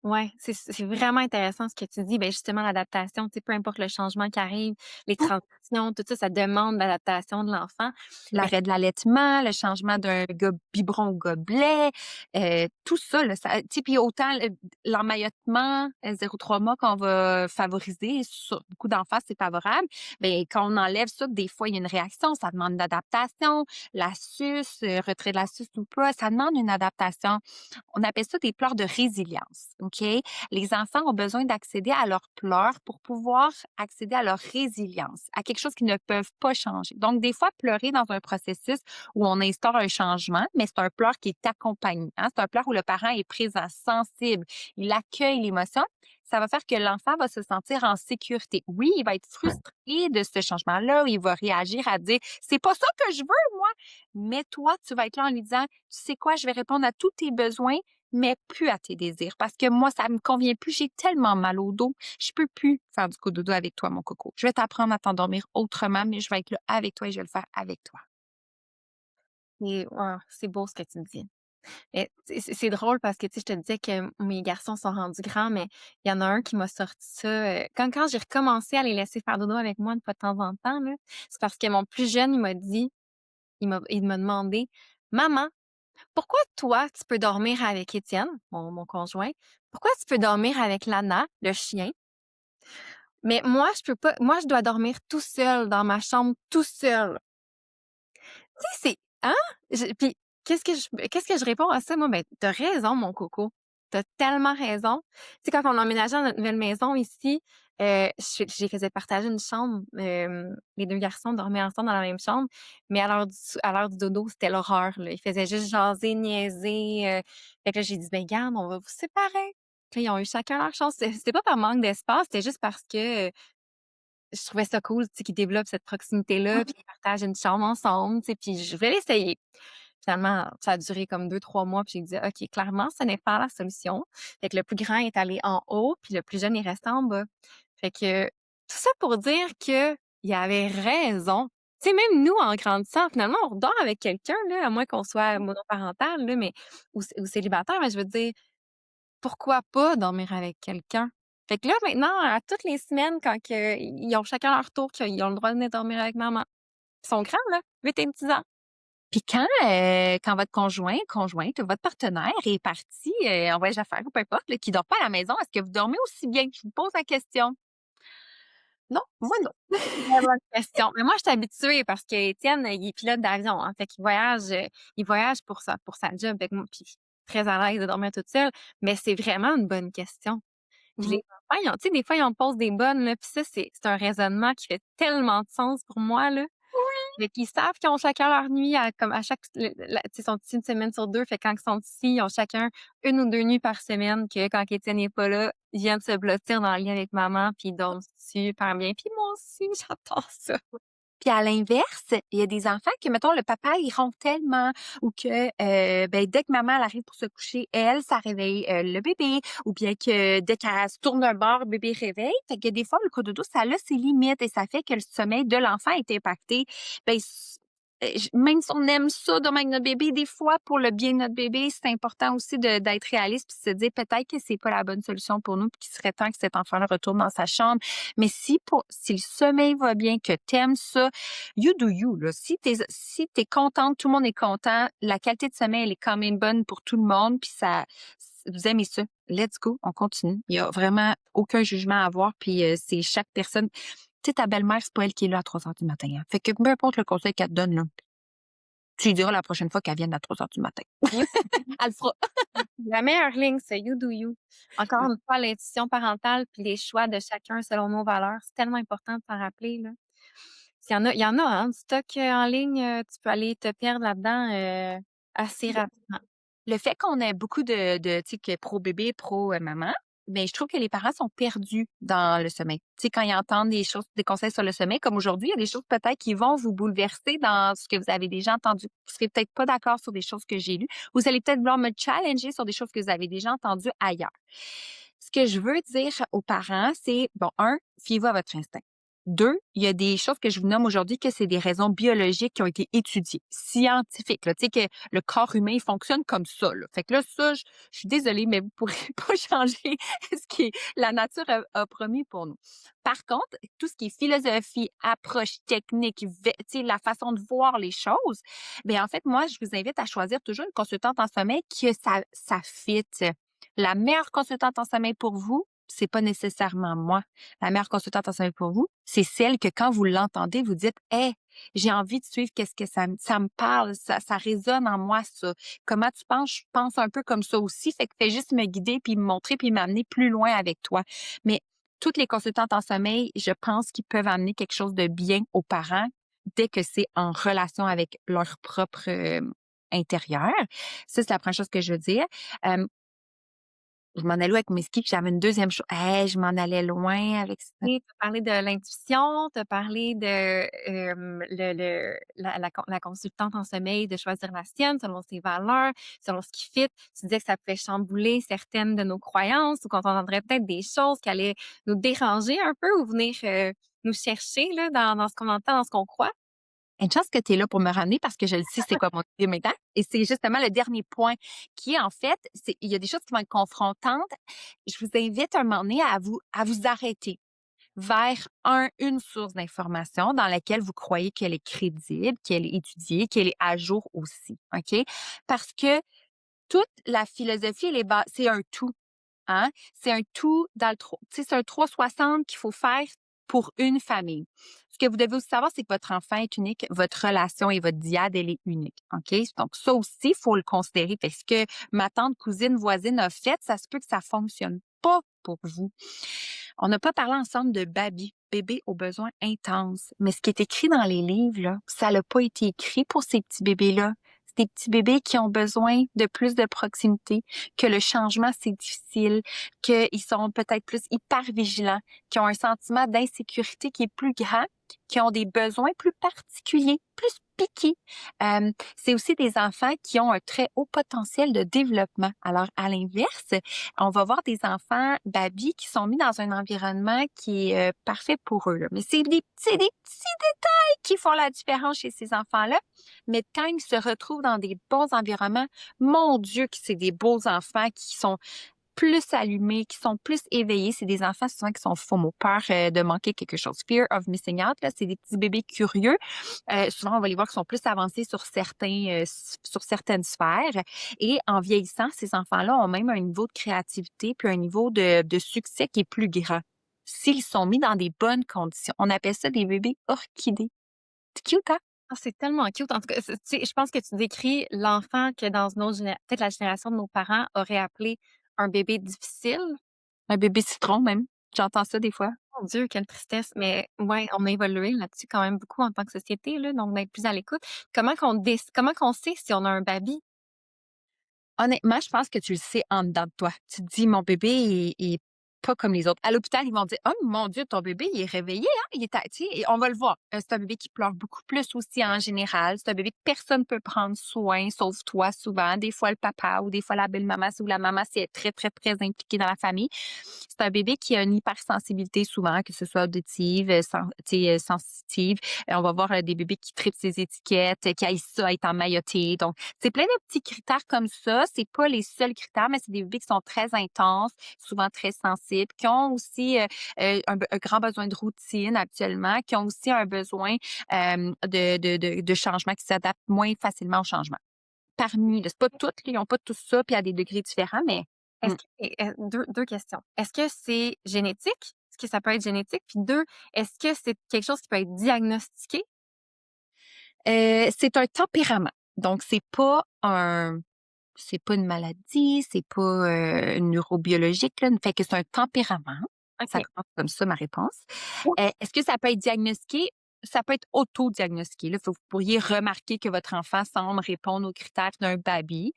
Ouais, c'est vraiment intéressant ce que tu dis. Ben, justement, l'adaptation, tu sais, peu importe le changement qui arrive, les transitions, tout ça, ça demande l'adaptation de l'enfant. Mais L'arrêt de l'allaitement, le changement d'un biberon au gobelet, tout ça, là, ça, tu sais, puis autant l'emmaillotement 0,3 mois qu'on va favoriser sur beaucoup d'enfants, c'est favorable. Mais quand on enlève ça, des fois, il y a une réaction, ça demande une adaptation. La suce, retrait de la suce ou pas, ça demande une adaptation. On appelle ça des pleurs de résilience, OK? Les enfants ont besoin d'accéder à leurs pleurs pour pouvoir accéder à leur résilience, à quelque chose qu'ils ne peuvent pas changer. Donc, des fois, pleurer dans un processus où on instaure un changement, mais c'est un pleur qui est accompagné, hein? C'est un pleur où le parent est présent, sensible, il accueille l'émotion. Ça va faire que l'enfant va se sentir en sécurité. Oui, il va être frustré de ce changement-là, il va réagir à dire c'est pas ça que je veux, moi. Mais toi, tu vas être là en lui disant tu sais quoi, je vais répondre à tous tes besoins, mais plus à tes désirs. Parce que moi, ça me convient plus. J'ai tellement mal au dos. Je peux plus faire du cododo avec toi, mon coco. Je vais t'apprendre à t'endormir autrement, mais je vais être là avec toi et je vais le faire avec toi. c'est beau ce que tu me dis. Mais c'est drôle parce que, tu sais, je te disais que mes garçons sont rendus grands, mais il y en a un qui m'a sorti ça, quand j'ai recommencé à les laisser faire dodo avec moi une fois de temps en temps, là, c'est parce que mon plus jeune, il m'a dit, il m'a demandé: «Maman, pourquoi toi, tu peux dormir avec Étienne, mon conjoint, pourquoi tu peux dormir avec Lana, le chien, mais moi, je peux pas, moi, je dois dormir tout seul dans ma chambre, tout seul?» Tu sais, c'est hein? Puis qu'est-ce que je réponds à ça? Moi, ben, tu raison, mon coco. T'as tellement raison. Tu sais, quand on a emménagé dans notre nouvelle maison ici, je les faisais partager une chambre. Les 2 garçons dormaient ensemble dans la même chambre, mais à l'heure du dodo, c'était l'horreur, là. Ils faisaient juste jaser, niaiser, fait que là, j'ai dit: «Ben, garde, on va vous séparer». Puis là, ils ont eu chacun leur chambre. C'était pas par manque d'espace, c'était juste parce que, je trouvais ça cool, tu sais, qu'ils développent cette proximité-là, puis ils partagent une chambre ensemble, tu sais, puis je voulais l'essayer. Finalement, ça a duré comme 2 3 mois, puis j'ai dit: «OK, clairement, ce n'est pas la solution». Fait que le plus grand est allé en haut, puis le plus jeune est resté en bas. Fait que tout ça pour dire que il avait raison. Tu sais, même nous, en grandissant, finalement, on dort avec quelqu'un, là, à moins qu'on soit monoparental, là, mais ou célibataire, mais je veux dire, pourquoi pas dormir avec quelqu'un? Fait que là, maintenant, à toutes les semaines, quand que ils ont chacun leur tour, qu'ils ont le droit de venir dormir avec maman. Ils sont grands, là, 8 et 10 ans. Puis quand votre conjointe, votre partenaire est parti en voyage d'affaires ou peu importe, là, qui dort pas à la maison, est-ce que vous dormez aussi bien? Je vous pose la question. Non, moi non. Très bonne question. Mais moi, je suis habituée parce qu'Étienne, il est pilote d'avion, hein, fait qu'il voyage pour sa job. Fait que moi puis très à l'aise de dormir toute seule, mais c'est vraiment une bonne question. Puis Mhm. les enfants, tu sais, des fois, ils en posent des bonnes, là, puis ça, c'est un raisonnement qui fait tellement de sens pour moi, là. Mais qu'ils savent qu'ils ont chacun leur nuit comme à chaque tu sais, ils sont ici une semaine sur 2, fait que quand ils sont ici, ils ont chacun 1 ou 2 nuits par semaine que quand Étienne n'est pas là, ils viennent se blottir dans le lit avec maman, puis ils dorment super bien. Puis moi aussi, j'adore ça. Puis à l'inverse, il y a des enfants que, mettons, le papa, il ronfle tellement ou que ben, dès que maman elle arrive pour se coucher, elle, ça réveille le bébé ou bien que dès qu'elle se tourne d'un bord, le bébé réveille. Fait que des fois, le cododo, ça a ses limites et ça fait que le sommeil de l'enfant est impacté. Ben, même si on aime ça dormir avec notre bébé, des fois, pour le bien de notre bébé, c'est important aussi d'être réaliste puis de se dire peut-être que c'est pas la bonne solution pour nous puis qu'il serait temps que cet enfant-là retourne dans sa chambre. Mais si le sommeil va bien, que t'aimes ça, you do you, là. Si t'es contente, tout le monde est content, la qualité de sommeil, elle est quand même bonne pour tout le monde, puis vous aimez ça. Let's go, on continue. Il y a vraiment aucun jugement à avoir, puis c'est chaque personne. Tu sais, ta belle-mère, c'est pas elle qui est là à 3 heures du matin, hein. Fait que peu importe le conseil qu'elle te donne, là, tu lui diras la prochaine fois qu'elle vienne à 3 heures du matin. You Elle le fera. la meilleure ligne, c'est you do you. Encore Ouais. une fois, l'intuition parentale puis les choix de chacun selon nos valeurs, c'est tellement important de s'en rappeler, là. Il y en a, hein, du stock, en ligne, tu peux aller te perdre là-dedans, assez rapidement. Le fait qu'on ait beaucoup tu sais, que pro bébé, pro maman, mais je trouve que les parents sont perdus dans le sommeil. Tu sais, quand ils entendent des choses, des conseils sur le sommeil, comme aujourd'hui, il y a des choses peut-être qui vont vous bouleverser dans ce que vous avez déjà entendu. Vous serez peut-être pas d'accord sur des choses que j'ai lues. Vous allez peut-être vouloir me challenger sur des choses que vous avez déjà entendues ailleurs. Ce que je veux dire aux parents, c'est, bon, un, fiez-vous à votre instinct. Deux, il y a des choses que je vous nomme aujourd'hui que c'est des raisons biologiques qui ont été étudiées, scientifiques, là, tu sais, que le corps humain il fonctionne comme ça, là. Fait que là, ça, je suis désolée, mais vous pourrez pas changer ce qui la nature a promis pour nous. Par contre, tout ce qui est philosophie, approche technique, tu sais, la façon de voir les choses, ben en fait, moi, je vous invite à choisir toujours une consultante en sommeil que ça fit. La meilleure consultante en sommeil pour vous, c'est pas nécessairement moi. La meilleure consultante en sommeil pour vous, c'est celle que quand vous l'entendez, vous dites, hey, j'ai envie de suivre qu'est-ce que ça me parle, ça résonne en moi, ça. Comment tu penses? Je pense un peu comme ça aussi. Fait que fais juste me guider puis me montrer puis m'amener plus loin avec toi. Mais toutes les consultantes en sommeil, je pense qu'ils peuvent amener quelque chose de bien aux parents dès que c'est en relation avec leur propre intérieur. Ça, c'est la première chose que je veux dire. Euh, je m'en allais où avec mes skis, puis j'avais une deuxième chose. Hey, je m'en allais loin avec ça. Tu as parlé de l'intuition, tu as parlé de, la consultante en sommeil, de choisir la sienne selon ses valeurs, selon ce qui fit. Tu disais que ça pouvait chambouler certaines de nos croyances ou qu'on entendrait peut-être des choses qui allaient nous déranger un peu ou venir, nous chercher là dans ce qu'on entend, dans ce qu'on croit. Une chance que tu es là pour me ramener parce que je le sais c'est quoi mon idée maintenant. Et c'est justement le dernier point qui est en fait, il y a des choses qui vont être confrontantes. Je vous invite un moment donné à vous arrêter vers une source d'information dans laquelle vous croyez qu'elle est crédible, qu'elle est étudiée, qu'elle est à jour aussi. OK? Parce que toute la philosophie, c'est un tout. Hein? C'est un tout dans le tu sais, c'est un 360 qu'il faut faire pour une famille. Ce que vous devez aussi savoir, c'est que votre enfant est unique, votre relation et votre dyade, elle est unique. OK? Donc, ça aussi, il faut le considérer. Parce que ma tante, cousine, voisine a fait, ça se peut que ça fonctionne pas pour vous. On n'a pas parlé ensemble de baby, bébé aux besoins intenses. Mais ce qui est écrit dans les livres, là, ça n'a pas été écrit pour ces petits bébés-là. C'est des petits bébés qui ont besoin de plus de proximité, que le changement, c'est difficile, qu'ils sont peut-être plus hyper vigilants, qui ont un sentiment d'insécurité qui est plus grand, qui ont des besoins plus particuliers, plus piqués. C'est aussi des enfants qui ont un très haut potentiel de développement. Alors, à l'inverse, on va voir des enfants baby qui sont mis dans un environnement qui est parfait pour eux, là. Mais c'est des petits détails qui font la différence chez ces enfants-là. Mais quand ils se retrouvent dans des bons environnements, mon Dieu, que c'est des beaux enfants qui sont plus allumés, qui sont plus éveillés. C'est des enfants souvent qui sont FOMO, peur de manquer quelque chose. Fear of missing out, là, c'est des petits bébés curieux. Souvent, on va les voir qui sont plus avancés sur certaines sphères. Et en vieillissant, ces enfants-là ont même un niveau de créativité puis un niveau de succès qui est plus grand s'ils sont mis dans des bonnes conditions. On appelle ça des bébés orchidées. C'est cute, hein? Ah, c'est tellement cute. En tout cas, tu sais, je pense que tu décris l'enfant que dans une autre peut-être la génération de nos parents aurait appelé un bébé difficile. Un bébé citron même. J'entends ça des fois. Mon Dieu, quelle tristesse. Mais ouais, on a évolué là-dessus quand même beaucoup en tant que société, là, donc d'être plus à l'écoute. Comment qu'on sait si on a un baby? Honnêtement, je pense que tu le sais en dedans de toi. Tu te dis, mon bébé est pas comme les autres. À l'hôpital, ils vont dire, oh mon Dieu, ton bébé, il est réveillé, hein? Tu sais, et on va le voir. C'est un bébé qui pleure beaucoup plus aussi en général. C'est un bébé que personne peut prendre soin, sauf toi souvent. Des fois le papa ou des fois la belle-maman ou la maman, c'est très, très, très impliquée dans la famille. C'est un bébé qui a une hypersensibilité souvent, que ce soit auditive, tu sais, sensitive. On va voir des bébés qui tripent ses étiquettes, qui aiment ça être emmaillotés. Donc, c'est plein de petits critères comme ça. C'est pas les seuls critères, mais c'est des bébés qui sont très intenses, souvent très sensibles, qui ont aussi un grand besoin de routine actuellement, qui ont aussi un besoin de changement, qui s'adaptent moins facilement au changement. Parmi, là, c'est pas toutes, là, ils n'ont pas tous ça, puis à des degrés différents, mais Est-ce que deux questions. Est-ce que c'est génétique? Est-ce que ça peut être génétique? Puis 2, est-ce que c'est quelque chose qui peut être diagnostiqué? c'est un tempérament. Donc, c'est pas une maladie, c'est pas neurobiologique, là. Fait que c'est un tempérament. Ça OK. commence comme ça, ma réponse. Est-ce que ça peut être diagnostiqué? Ça peut être auto-diagnostiqué. Là, vous pourriez remarquer que votre enfant semble répondre aux critères d'un baby.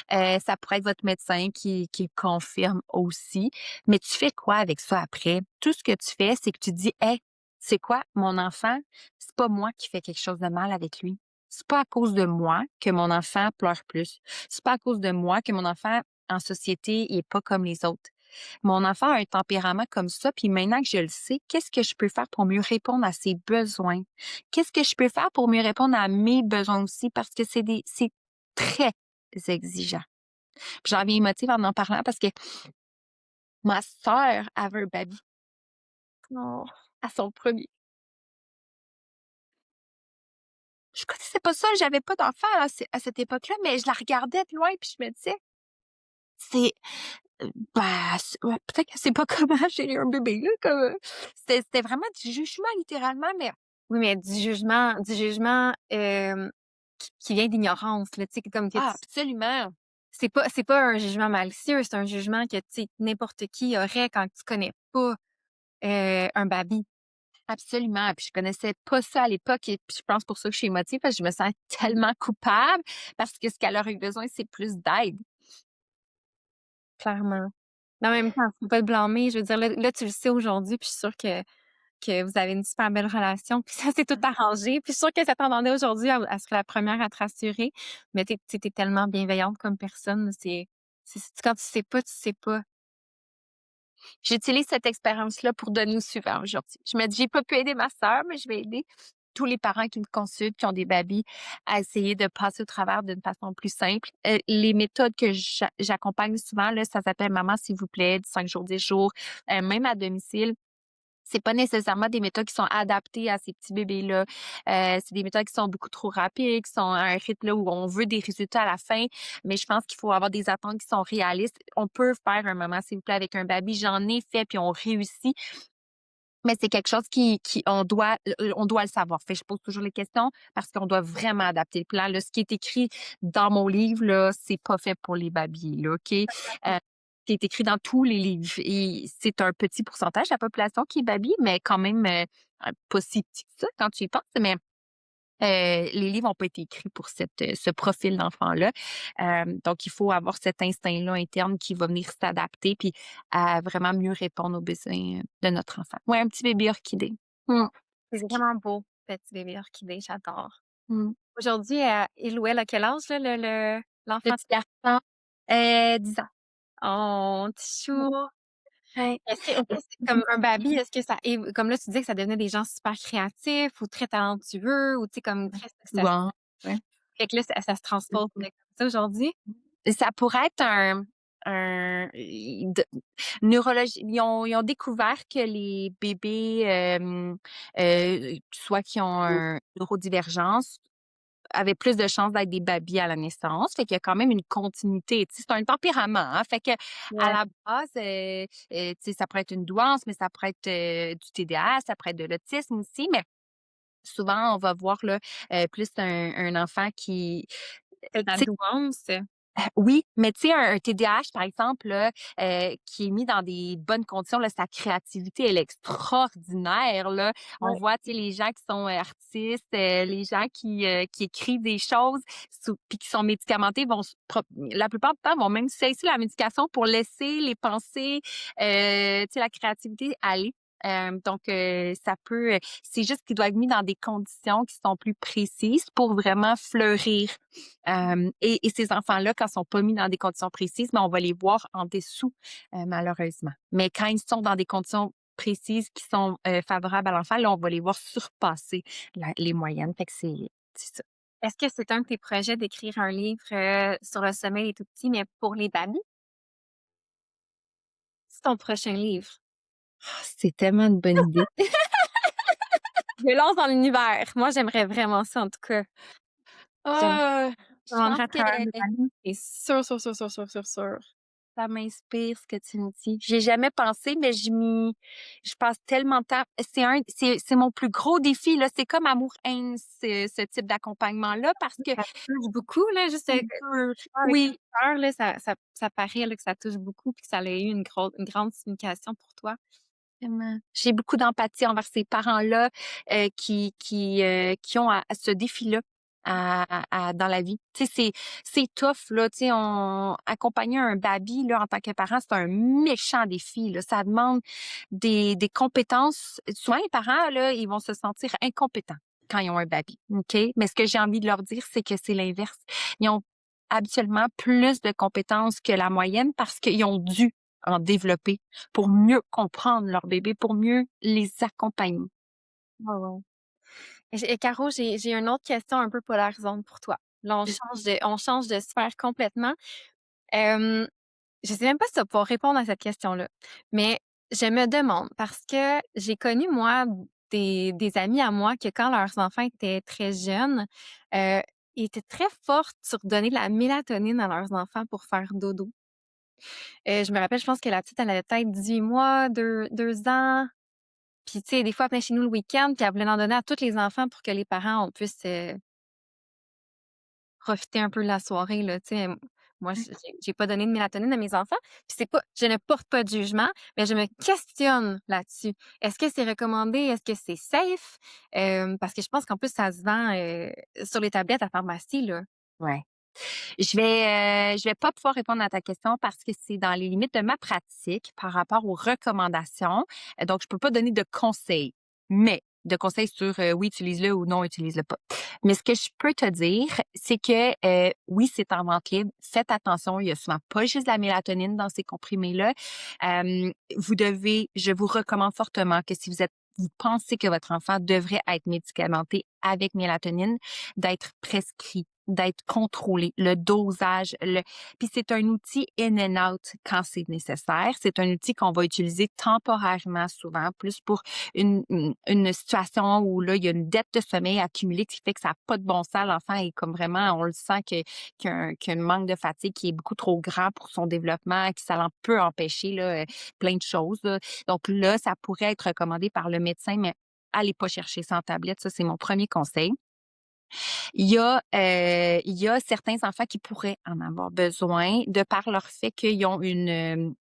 Ça pourrait être votre médecin qui le confirme aussi. Mais tu fais quoi avec ça après? Tout ce que tu fais, c'est que tu dis, hey, c'est quoi, mon enfant, c'est pas moi qui fais quelque chose de mal avec lui. C'est pas à cause de moi que mon enfant pleure plus. C'est pas à cause de moi que mon enfant en société il est pas comme les autres. mon enfant a un tempérament comme ça, puis maintenant que je le sais, qu'est-ce que je peux faire pour mieux répondre à ses besoins? Qu'est-ce que je peux faire pour mieux répondre à mes besoins aussi? Parce que c'est très exigeant. Puis j'en viens émotive en parlant parce que ma sœur avait un baby Oh. à son premier. Je connaissais pas ça, j'avais pas d'enfant à cette époque-là, mais je la regardais de loin puis je me disais, c'est ouais, peut-être que c'est pas comment j'ai un bébé là, comme c'était vraiment du jugement littéralement, mais Oui, mais du jugement, qui vient d'ignorance, là, tu sais, comme que tu absolument. c'est pas un jugement malicieux, c'est un jugement que, tu sais, n'importe qui aurait quand tu connais pas, un baby. Absolument, puis je connaissais pas ça à l'époque et puis je pense pour ça que je suis émotive parce que je me sens tellement coupable parce que ce qu'elle aurait besoin, c'est plus d'aide. Clairement. Mais en même temps, faut pas te blâmer. Je veux dire, là, tu le sais aujourd'hui, puis je suis sûre que vous avez une super belle relation, puis ça s'est tout arrangé. Puis je suis sûre que ça t'entendait aujourd'hui, elle serait la première à te rassurer. Mais tu es tellement bienveillante comme personne. C'est quand tu sais pas, tu sais pas. J'utilise cette expérience-là pour donner au suivant aujourd'hui. Je me dis: «J'ai pas pu aider ma sœur, mais je vais aider tous les parents qui me consultent, qui ont des babys, à essayer de passer au travers d'une façon plus simple». Les méthodes que j'accompagne souvent là, ça s'appelle «Maman s'il vous plaît», du 5 jours, 10 jours, même à domicile. C'est pas nécessairement des méthodes qui sont adaptées à ces petits bébés-là. C'est des méthodes qui sont beaucoup trop rapides, qui sont à un rythme là où on veut des résultats à la fin, mais je pense qu'il faut avoir des attentes qui sont réalistes. On peut faire un moment s'il vous plaît avec un baby, j'en ai fait puis on réussit, mais c'est quelque chose qui on doit le savoir. Fait que je pose toujours les questions parce qu'on doit vraiment adapter le plan. Là, ce qui est écrit dans mon livre là, c'est pas fait pour les babys là, OK? Qui est écrit dans tous les livres et c'est un petit pourcentage de la population qui est baby, mais quand même, pas si petit que ça quand tu y penses, mais les livres ont pas été écrits pour ce profil d'enfant-là. Donc il faut avoir cet instinct-là interne qui va venir s'adapter puis à vraiment mieux répondre aux besoins de notre enfant. Ouais, un petit bébé orchidée. Mmh. C'est vraiment beau, petit bébé orchidée, j'adore. Mmh. Aujourd'hui, il ou elle a quel âge, là, Le l'enfant? petit garçon, 10 ans. Oh, petit chou! Ouais. Est-ce que c'est comme un baby, est-ce que ça év comme là, tu disais que ça devenait des gens super créatifs ou très talentueux ou tu sais, comme très ça Souvent, ouais. fait que là, ça se transpose comme ça aujourd'hui? Ça pourrait être un de neurologie ils ont découvert que les bébés, soit qui ont un neurodivergence, avaient plus de chances d'être des babys à la naissance. Fait qu'il y a quand même une continuité. Tu sais, c'est un tempérament, hein. Fait que à Ouais. la base, tu sais, ça pourrait être une douance, mais ça pourrait être, du TDAH, ça pourrait être de l'autisme aussi, mais souvent on va voir là, plus un enfant qui C'est de la tu sais douance. oui, mais tu sais, un TDAH, par exemple, là, qui est mis dans des bonnes conditions, là, sa créativité, elle est extraordinaire, là. On Ouais. voit, tu sais, les gens qui sont artistes, les gens qui écrivent des choses puis qui sont médicamentés vont la plupart du temps vont même cesser la médication pour laisser les pensées, tu sais, la créativité aller. Donc, ça peut, c'est juste qu'ils doivent être mis dans des conditions qui sont plus précises pour vraiment fleurir. Et ces enfants-là, quand ils sont pas mis dans des conditions précises, mais on va les voir en dessous, malheureusement. Mais quand ils sont dans des conditions précises qui sont, favorables à l'enfant, là, on va les voir surpasser les moyennes. Fait que c'est ça. Est-ce que c'est un de tes projets d'écrire un livre, sur le sommeil des tout-petits, mais pour les babys? C'est ton prochain livre? Ah, c'est tellement une bonne idée. Je lance dans l'univers. Moi, j'aimerais vraiment ça, en tout cas. J'aimerais Ah, je rendre pense à que travers mes amis. C'est sûr, sûr, sûr, sûr, sûr, sûr, sûr. ça m'inspire ce que tu me dis. J'ai jamais pensé, mais je passe tellement de temps. C'est mon plus gros défi, là. C'est comme amour-haine, ce type d'accompagnement-là, parce que Ça te touche beaucoup, là, juste, c'est dur. avec ta Oui, sœur, là, ça paraît, là, que ça touche beaucoup puis que ça a eu une grande signification pour toi. vraiment. J'ai beaucoup d'empathie envers ces parents-là, qui ont à ce défi-là dans la vie. Tu sais, c'est tough, là. Tu sais, accompagner un baby, là, en tant que parent, c'est un méchant défi, là. Ça demande des compétences. Souvent, les parents, là, ils vont se sentir incompétents quand ils ont un baby, OK? Mais ce que j'ai envie de leur dire, c'est que c'est l'inverse. Ils ont habituellement plus de compétences que la moyenne parce qu'ils ont dû en développer pour mieux comprendre leur bébé, pour mieux les accompagner. Ouais, ouais. Et Caro, j'ai une autre question un peu polarisante pour toi. Là, on change de sphère complètement. Euh, je sais même pas si tu vas pouvoir répondre à cette question-là, mais je me demande parce que j'ai connu, moi, des amis à moi que quand leurs enfants étaient très jeunes, euh, ils étaient très forts sur donner de la mélatonine à leurs enfants pour faire dodo. Je me rappelle, je pense que la petite, elle avait peut-être 18 mois, 2 ans. Puis, tu sais, des fois, elle venait chez nous le week-end, puis elle voulait en donner à tous les enfants pour que les parents, on puisse profiter un peu de la soirée, là, tu sais. Moi, j'ai pas donné de mélatonine à mes enfants. Puis c'est pas, je ne porte pas de jugement, mais je me questionne là-dessus. Est-ce que c'est recommandé? Est-ce que c'est safe? Parce que je pense qu'en plus, ça se vend sur les tablettes à pharmacie, là. Ouais. Je vais pas pouvoir répondre à ta question parce que c'est dans les limites de ma pratique par rapport aux recommandations. Donc, je peux pas donner de conseils, mais de conseils sur oui, utilise-le ou non, utilise-le pas. Mais ce que je peux te dire, c'est que oui, c'est en vente libre. Faites attention, il y a souvent pas juste de la mélatonine dans ces comprimés-là. Je vous recommande fortement que si vous pensez que votre enfant devrait être médicamenté avec mélatonine, d'être prescrit, d'être contrôlé, le dosage, puis c'est un outil in and out quand c'est nécessaire. C'est un outil qu'on va utiliser temporairement souvent, plus pour une situation où là, il y a une dette de sommeil accumulée qui fait que ça n'a pas de bon sens. L'enfant est comme vraiment, on le sent qu'il y a un manque de fatigue qui est beaucoup trop grand pour son développement, que ça peut empêcher là, plein de choses, là. Donc là, ça pourrait être recommandé par le médecin, mais allez pas chercher ça en tablette. Ça, c'est mon premier conseil. Il y a certains enfants qui pourraient en avoir besoin de par leur fait qu'ils ont une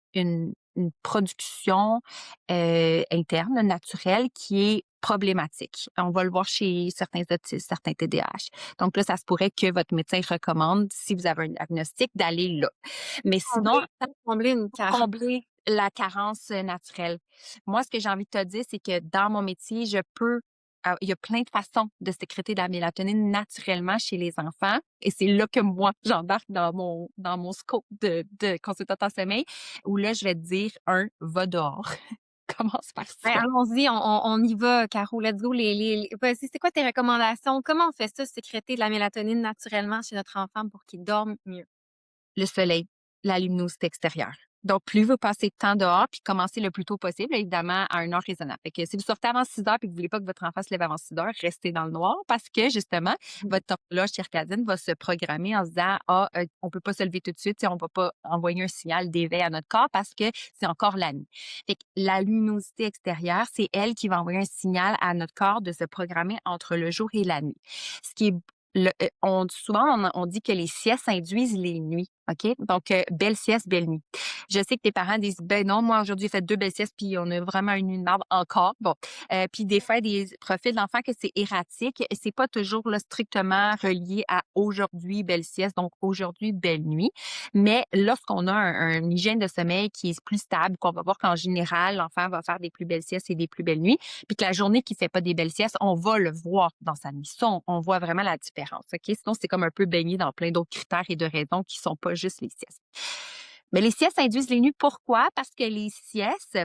production interne, naturelle, qui est problématique. On va le voir chez certains autistes, certains TDAH. Donc là, ça se pourrait que votre médecin recommande, si vous avez un diagnostic, d'aller là. Mais sinon, Combler une pour carence. combler la carence naturelle. Moi, ce que j'ai envie de te dire, c'est que dans mon métier, il y a plein de façons de sécréter de la mélatonine naturellement chez les enfants. Et c'est là que moi, j'embarque dans mon scope de consultante en sommeil, où là, je vais te dire, va dehors. Commence par Ben, ça. allons-y, on y va, Caro. Let's go. Vas-y, c'est quoi tes recommandations? Comment on fait ça, sécréter de la mélatonine naturellement chez notre enfant pour qu'il dorme mieux? Le soleil, la luminosité extérieure. Donc, plus vous passez de temps dehors, puis commencez le plus tôt possible, évidemment, à une heure raisonnable. Fait que si vous sortez avant 6 heures et que vous voulez pas que votre enfant se lève avant 6 heures, restez dans le noir parce que, justement, votre horloge circadienne va se programmer en se disant, on peut pas se lever tout de suite, on va pas envoyer un signal d'éveil à notre corps parce que c'est encore la nuit. Fait que la luminosité extérieure, c'est elle qui va envoyer un signal à notre corps de se programmer entre le jour et la nuit. Ce qui est souvent, on dit que les siestes induisent les nuits. OK? Donc, belle sieste, belle nuit. Je sais que tes parents disent, ben non, moi, aujourd'hui, j'ai fait 2 belles siestes, puis on a vraiment une nuit de marde encore. Bon. Puis des fois, des profils d'enfants que c'est erratique. Et c'est pas toujours là, strictement relié à aujourd'hui, belle sieste, donc aujourd'hui, belle nuit. Mais lorsqu'on a une hygiène de sommeil qui est plus stable, qu'on va voir qu'en général, l'enfant va faire des plus belles siestes et des plus belles nuits, puis que la journée qui fait pas des belles siestes, on va le voir dans sa nuit. Ça, on voit vraiment la différence. OK? Sinon, c'est comme un peu baigné dans plein d'autres critères et de raisons qui sont pas juste les siestes. Mais les siestes induisent les nuits. Pourquoi? Parce que les siestes,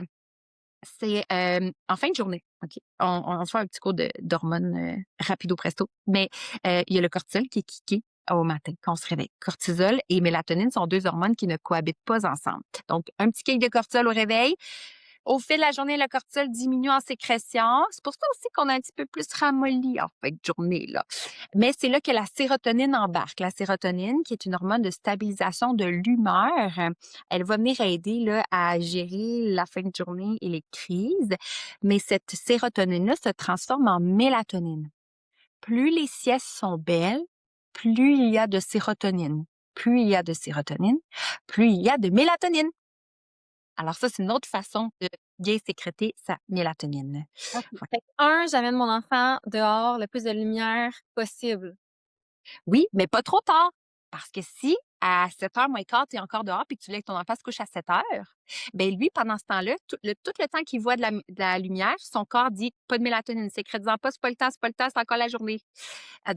c'est en fin de journée. OK? On se fait un petit cours d'hormones rapido presto. Mais il y a le cortisol qui est kické au matin quand on se réveille. Cortisol et mélatonine sont 2 hormones qui ne cohabitent pas ensemble. Donc, un petit kick de cortisol au réveil. Au fil de la journée, le cortisol diminue en sécrétion. C'est pour ça aussi qu'on a un petit peu plus ramolli en fin de journée, là. Mais c'est là que la sérotonine embarque. La sérotonine, qui est une hormone de stabilisation de l'humeur, elle va venir aider là, à gérer la fin de journée et les crises. Mais cette sérotonine-là se transforme en mélatonine. Plus les siestes sont belles, plus il y a de sérotonine. Plus il y a de sérotonine, plus il y a de mélatonine. Alors ça, c'est une autre façon de bien sécréter sa mélatonine. OK. Ouais. Fait que, j'amène mon enfant dehors, le plus de lumière possible. Oui, mais pas trop tard. Parce que si à 7h moins quart, tu es encore dehors puis que tu voulais que ton enfant se couche à 7h, ben lui, pendant ce temps-là, tout le temps qu'il voit de la lumière, son corps dit: «Pas de mélatonine, sécrète-en pas, c'est pas le temps, c'est encore la journée».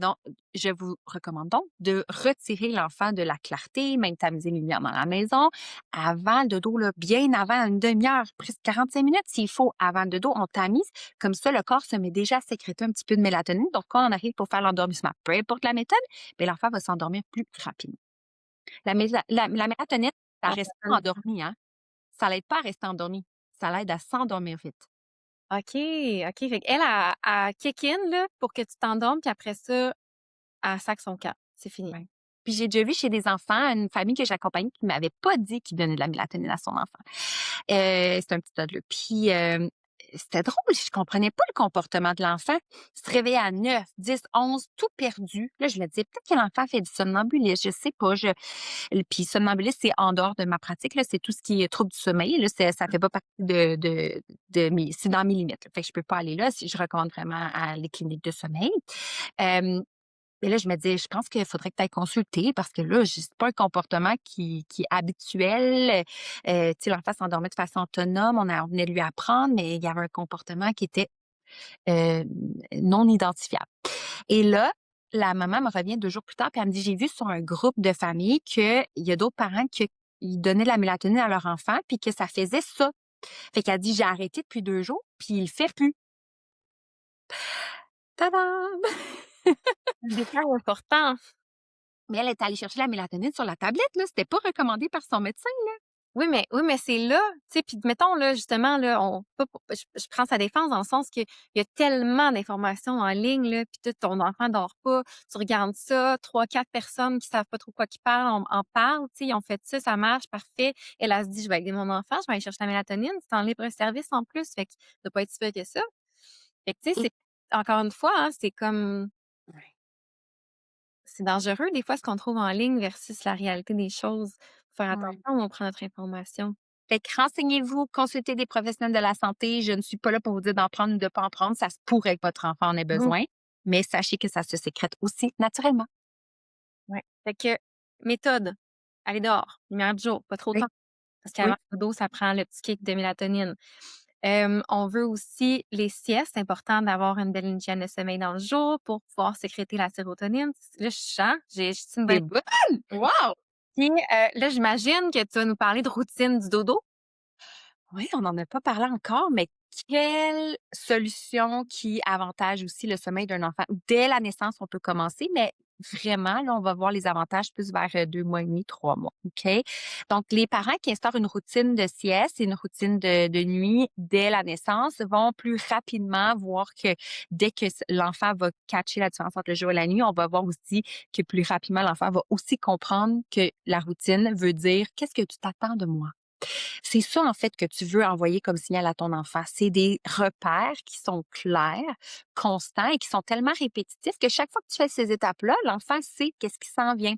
Donc, je vous recommande donc de retirer l'enfant de la clarté, même tamiser les lumières dans la maison, avant le dodo, là, bien avant, une demi-heure, presque 45 minutes s'il faut, avant le dodo, on tamise. Comme ça, le corps se met déjà à sécréter un petit peu de mélatonine. Donc, quand on arrive pour faire l'endormissement, peu importe la méthode, ben, l'enfant va s'endormir plus rapidement. La mélatonine, ça reste pas endormi, hein. Ça l'aide pas à rester endormi. Ça l'aide à s'endormir vite. OK, OK. Fait qu'elle, elle kick in, là, pour que tu t'endormes, puis après ça, elle sac son camp. C'est fini. Ouais. Puis j'ai déjà vu chez des enfants, une famille que j'accompagnais qui m'avait pas dit qu'il donnait de la mélatonine à son enfant. C'est un petit toddler. Puis, c'était drôle, je comprenais pas le comportement de l'enfant. Il se réveillait à 9, 10, 11, tout perdu. Là, je me disais: «Peut-être que l'enfant fait du somnambulisme, je sais pas, puis somnambulisme, c'est en dehors de ma pratique, là, c'est tout ce qui est trouble du sommeil, là, ça fait pas partie de mes c'est dans mes limites, là. Fait que je peux pas aller là, si je recommande vraiment à les cliniques de sommeil. Hem Et là, je me dis: «Je pense qu'il faudrait que tu ailles consulter parce que là, c'est pas un comportement qui est habituel». Tu sais, l'enfant s'endormait de façon autonome, on venait de lui apprendre, mais il y avait un comportement qui était, heu, non identifiable. Et là, la maman me revient 2 jours plus tard, puis elle me dit: «J'ai vu sur un groupe de famille qu'il y a d'autres parents qui ils donnaient de la mélatonine à leur enfant, puis que ça faisait ça». Fait qu'elle dit: «J'ai arrêté depuis 2 jours, puis il le fait plus». Tadam! Un détail important. Mais elle est allée chercher la mélatonine sur la tablette, là, c'était pas recommandé par son médecin. Oui, mais c'est là, tu sais, puis mettons là, justement là, on pas pour je prends sa défense dans le sens qu'il y a tellement d'informations en ligne là, puis tout ton enfant dort pas, tu regardes ça, 3, 4 personnes qui savent pas trop quoi qu'ils parlent en parlent, tu sais, ils ont fait ça marche, parfait. Elle se dit: «Je vais aider mon enfant, je vais aller chercher la mélatonine», c'est en libre service en plus, fait que ça doit pas être si pire que ça. Fait que tu sais, Et c'est encore une fois, hein, c'est comme ouais. c'est dangereux des fois ce qu'on trouve en ligne versus la réalité des choses. Faut faire Ouais. attention où on prend notre information. Fait que renseignez-vous, consultez des professionnels de la santé. Je ne suis pas là pour vous dire d'en prendre ou de pas en prendre. Ça se pourrait que votre enfant en ait besoin, mais sachez que ça se sécrète aussi naturellement. Ouais. Fait que méthode, aller dehors, lumière du jour, pas trop de Oui, temps, parce qu'avant oui. le dodo, ça prend le petit kick de mélatonine. On veut aussi les siestes, c'est important d'avoir une belle hygiène de sommeil dans le jour pour pouvoir sécréter la sérotonine. Là, je sens, j'ai une bonne C'est bonne! Wow! puis, là, j'imagine que tu vas nous parler de routine du dodo. Oui, on n'en a pas parlé encore, mais quelle solution qui avantage aussi le sommeil d'un enfant. Dès la naissance, on peut commencer, mais vraiment, là, on va voir les avantages plus vers 2 mois et demi, 3 mois. OK? Donc, les parents qui instaurent une routine de sieste et une routine de nuit dès la naissance vont plus rapidement voir que dès que l'enfant va catcher la différence entre le jour et la nuit, on va voir aussi que plus rapidement, l'enfant va aussi comprendre que la routine veut dire qu'est-ce que tu t'attends de moi? C'est ça, en fait, que tu veux envoyer comme signal à ton enfant. C'est des repères qui sont clairs, constants et qui sont tellement répétitifs que chaque fois que tu fais ces étapes-là, l'enfant sait qu'est-ce qui s'en vient.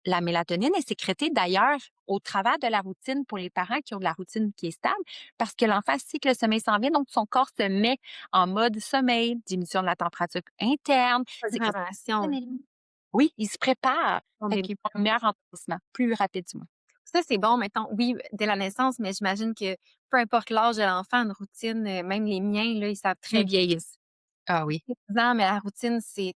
La mélatonine est sécrétée d'ailleurs au travers de la routine pour les parents qui ont de la routine qui est stable parce que l'enfant sait que le sommeil s'en vient, donc son corps se met en mode sommeil, diminution de la température interne, sécrétion de Programmation, mélatonine. Oui, il se prépare. on Fait est qu'ils vont un meilleur endormissement, plus rapidement. ça, c'est bon, mettons, oui, dès la naissance, mais j'imagine que peu importe l'âge de l'enfant, une routine, même les miens, là, ils savent très Ils bien vieillissent. Ah oui. 10 ans, mais la routine, c'est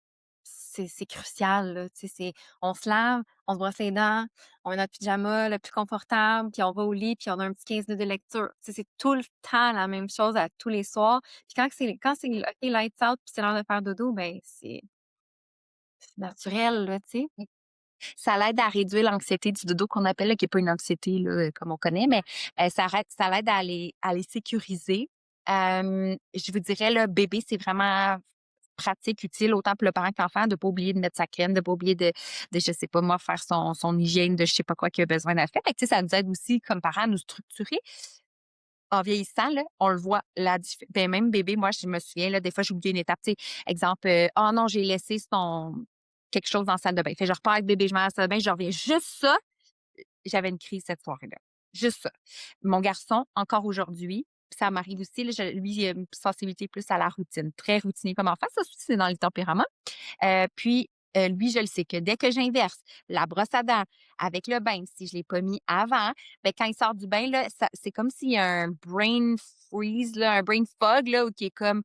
crucial, là, tu sais, c'est on se lave, on se brosse les dents, on met notre pyjama le plus confortable, puis on va au lit, puis on a un petit 15 minutes de lecture. Tu sais, c'est tout le temps la même chose à tous les soirs. Puis quand c'est OK, lights out, puis c'est l'heure de faire dodo, ben, c'est naturel, là, tu sais. Ça l'aide à réduire l'anxiété du dodo qu'on appelle, là, qui est pas une anxiété là, comme on connaît, mais ça l'aide à les sécuriser. Je vous dirais, là, bébé, c'est vraiment pratique, utile, autant pour le parent que l'enfant, de pas oublier de mettre sa crème, de pas oublier de je sais pas moi, faire son hygiène de je sais pas quoi qu'il a besoin de faire. Fait que, tu sais, ça nous aide aussi comme parents à nous structurer. En vieillissant, là, on le voit, ben, même bébé, moi, je me souviens, là, des fois, j'ai oublié une étape, tu sais, exemple, «Oh non, j'ai laissé son quelque chose dans la salle de bain». Fait que je repars avec bébé, je vais à la salle de bain, je reviens. Juste ça, j'avais une crise cette soirée-là. Juste ça. Mon garçon, encore aujourd'hui, ça m'arrive aussi, là, lui, il a une sensibilité plus à la routine, très routinier comme enfant. Ça aussi, c'est dans les tempéraments. Puis Lui, je le sais que dès que j'inverse la brosse à dents avec le bain, si je l'ai pas mis avant, ben, quand il sort du bain, là, ça c'est comme s'il y a un brain freeze, là, un brain fog, là, où qui est comme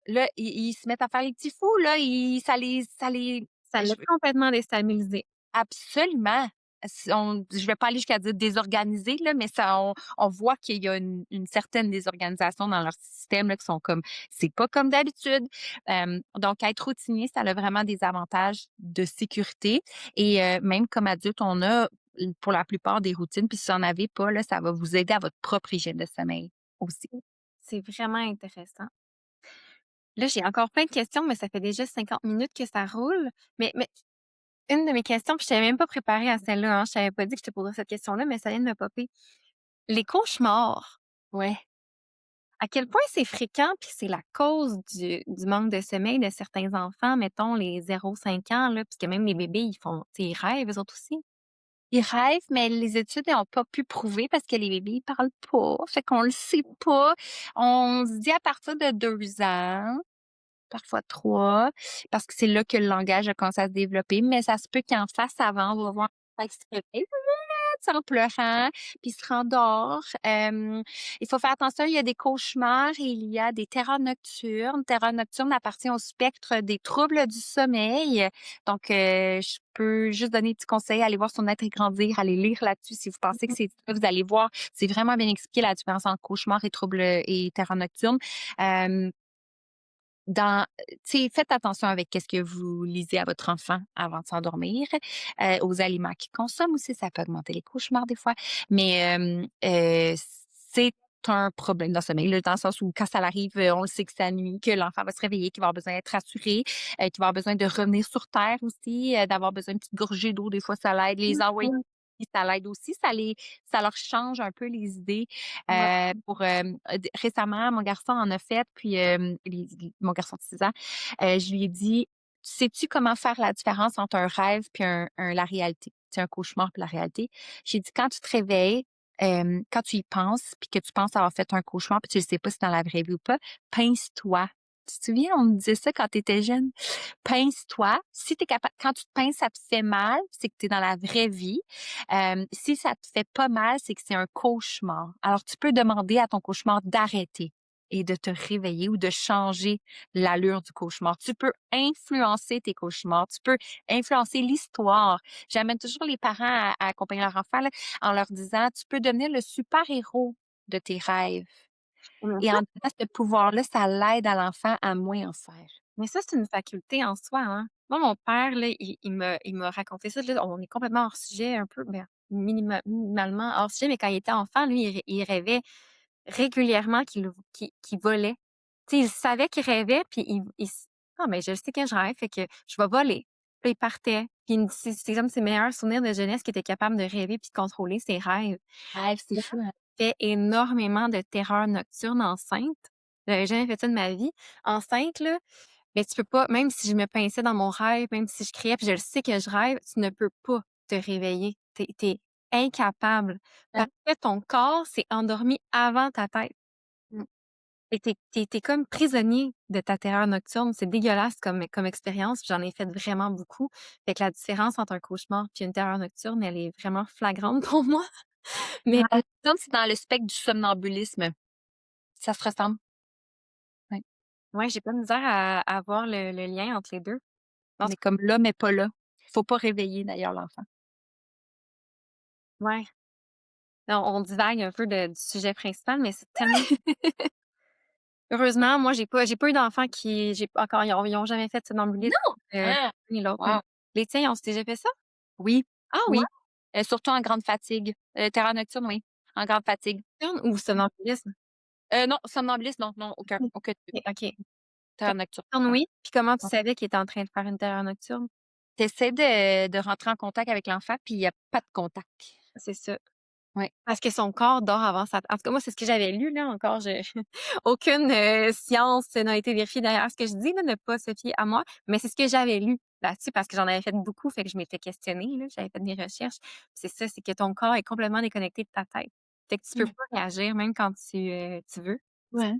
là, ils se mettent à faire les petits fous, là, ils ça les Ça je l'a complètement déstabilisé. absolument. Je vais pas aller jusqu'à dire désorganisé, là, mais ça on voit qu'il y a une certaine désorganisation dans leur système, là, qui sont comme c'est pas comme d'habitude. Donc être routinier, ça a vraiment des avantages de sécurité et même comme adulte, on a pour la plupart des routines, puis si vous en avez pas, là, ça va vous aider à votre propre hygiène de sommeil aussi. C'est vraiment intéressant. Là, j'ai encore plein de questions, mais ça fait déjà 50 minutes que ça roule. Mais une de mes questions, puis je t'avais même pas préparée à celle-là, hein, je t'avais pas dit que je te poserais cette question-là, mais ça vient de me popper. Les cauchemars, Ouais. à quel point c'est fréquent, puis c'est la cause du manque de sommeil de certains enfants, mettons les 0-5 ans, là, puisque même les bébés, ils font, tu sais, ils rêvent, eux autres aussi. Ils rêvent, mais les études n'ont pas pu prouver parce que les bébés, ils parlent pas, fait qu'on le sait pas. On se dit à partir de 2 ans, parfois 3, parce que c'est là que le langage a commencé à se développer, mais ça se peut qu'il en fasse avant. On va voir un se réveille en pleurant, puis il se rendort. Il faut faire attention, il y a des cauchemars et il y a des terreurs nocturnes. Terreur nocturne appartient au spectre des troubles du sommeil. Donc, je peux juste donner des petits conseils, aller voir son être et grandir, aller lire là-dessus si vous pensez que Mhm. c'est ça, vous allez voir, c'est vraiment bien expliqué la différence entre cauchemar et troubles et terreur nocturne. Euh, tu sais, faites attention avec qu'est-ce que vous lisez à votre enfant avant de s'endormir, aux aliments qu'il consomme aussi, ça peut augmenter les cauchemars des fois, mais c'est un problème dans le sommeil, là, dans le sens où quand ça arrive, on le sait que c'est la nuit, que l'enfant va se réveiller, qu'il va avoir besoin d'être rassuré, qu'il va avoir besoin de revenir sur terre aussi, d'avoir besoin d'une petite gorgée d'eau, des fois ça l'aide. Les envoyer ça l'aide aussi, ça leur change un peu les idées. Ouais. Récemment, mon garçon en a fait, puis mon garçon de 6 ans, je lui ai dit: «Sais-tu comment faire la différence entre un rêve puis la réalité? C'est un cauchemar puis la réalité?» J'ai dit: «Quand tu te réveilles, quand tu y penses puis que tu penses avoir fait un cauchemar puis tu ne sais pas si c'est dans la vraie vie ou pas, pince-toi». Tu te souviens, on me disait ça quand tu étais jeune? Pince-toi. Si tu es capable quand tu te pinces, ça te fait mal, c'est que tu es dans la vraie vie. Si ça te fait pas mal, c'est que c'est un cauchemar. Alors, tu peux demander à ton cauchemar d'arrêter et de te réveiller ou de changer l'allure du cauchemar. Tu peux influencer tes cauchemars, tu peux influencer l'histoire. J'amène toujours les parents à accompagner leur enfant là, en leur disant, tu peux devenir le super-héros de tes rêves. Mais Et ça, en donnant ce pouvoir-là, ça l'aide à l'enfant à moins en faire. mais ça, c'est une faculté en soi, hein. Moi, mon père, là, il m'a raconté ça, là, on est complètement hors sujet un peu, ben, minimalement hors sujet, mais quand il était enfant, lui, il rêvait régulièrement qu'il volait. Tu sais, il savait qu'il rêvait, puis il s «Ah, mais je sais que je rêve, fait que je vais voler». Puis il partait, puis il me dit c'est comme ses meilleurs souvenirs de jeunesse qu'il était capable de rêver puis de contrôler ses rêves. Rêve, c'est Moi, fou, hein? j'ai fait énormément de terreurs nocturnes enceinte. J'avais jamais fait ça de ma vie. Enceinte, là, mais tu peux pas même si je me pinçais dans mon rêve, même si je criais, puis je le sais que je rêve, tu ne peux pas te réveiller. Tu es incapable Hein? parce que ton corps s'est endormi avant ta tête. Mmh. Et tu es comme prisonnier de ta terreur nocturne. C'est dégueulasse comme expérience, j'en ai fait vraiment beaucoup. Fait que la différence entre un cauchemar puis une terreur nocturne, elle est vraiment flagrante pour moi. Mais Ah, comme c'est dans le spectre du somnambulisme. Ça se ressemble. Ouais. ouais, j'ai pas de misère à voir le lien entre les 2. En On tout est comme là, mais pas là. Faut pas réveiller d'ailleurs l'enfant. ouais, on divague un peu du sujet principal, mais c'est tellement heureusement, moi, j'ai pas eu d'enfants qui j'ai pas encore ils ont jamais fait de somnambulisme, Non! l'un Ah! ni l'autre, non. Wow! Les tiens, ils ont déjà fait ça? Oui, Ah ouais? oui, surtout en grande fatigue. Terreur nocturne, oui, en grande fatigue. Nocturne ou somnambulisme? Non, somnambuliste, non, non, Mmh. aucun des 2. OK, OK. Terreur nocturne. Nocturne, oui. Puis comment tu Ouais. savais qu'il était en train de faire une terreur nocturne? Tu essaies de rentrer en contact avec l'enfant, puis il y a pas de contact. C'est ça. Ouais. Parce que son corps dort avant sa en tout cas, moi, c'est ce que j'avais lu, là, encore, je aucune, science n'a été vérifiée derrière ce que je dis, là, ne pas se fier à moi, mais c'est ce que j'avais lu là-dessus parce que j'en avais fait beaucoup, fait que je m'étais questionnée, là, j'avais fait des recherches. C'est ça, c'est que ton corps est complètement déconnecté de ta tête. Fait que tu peux Mmh. pas réagir même quand tu veux. Ouais.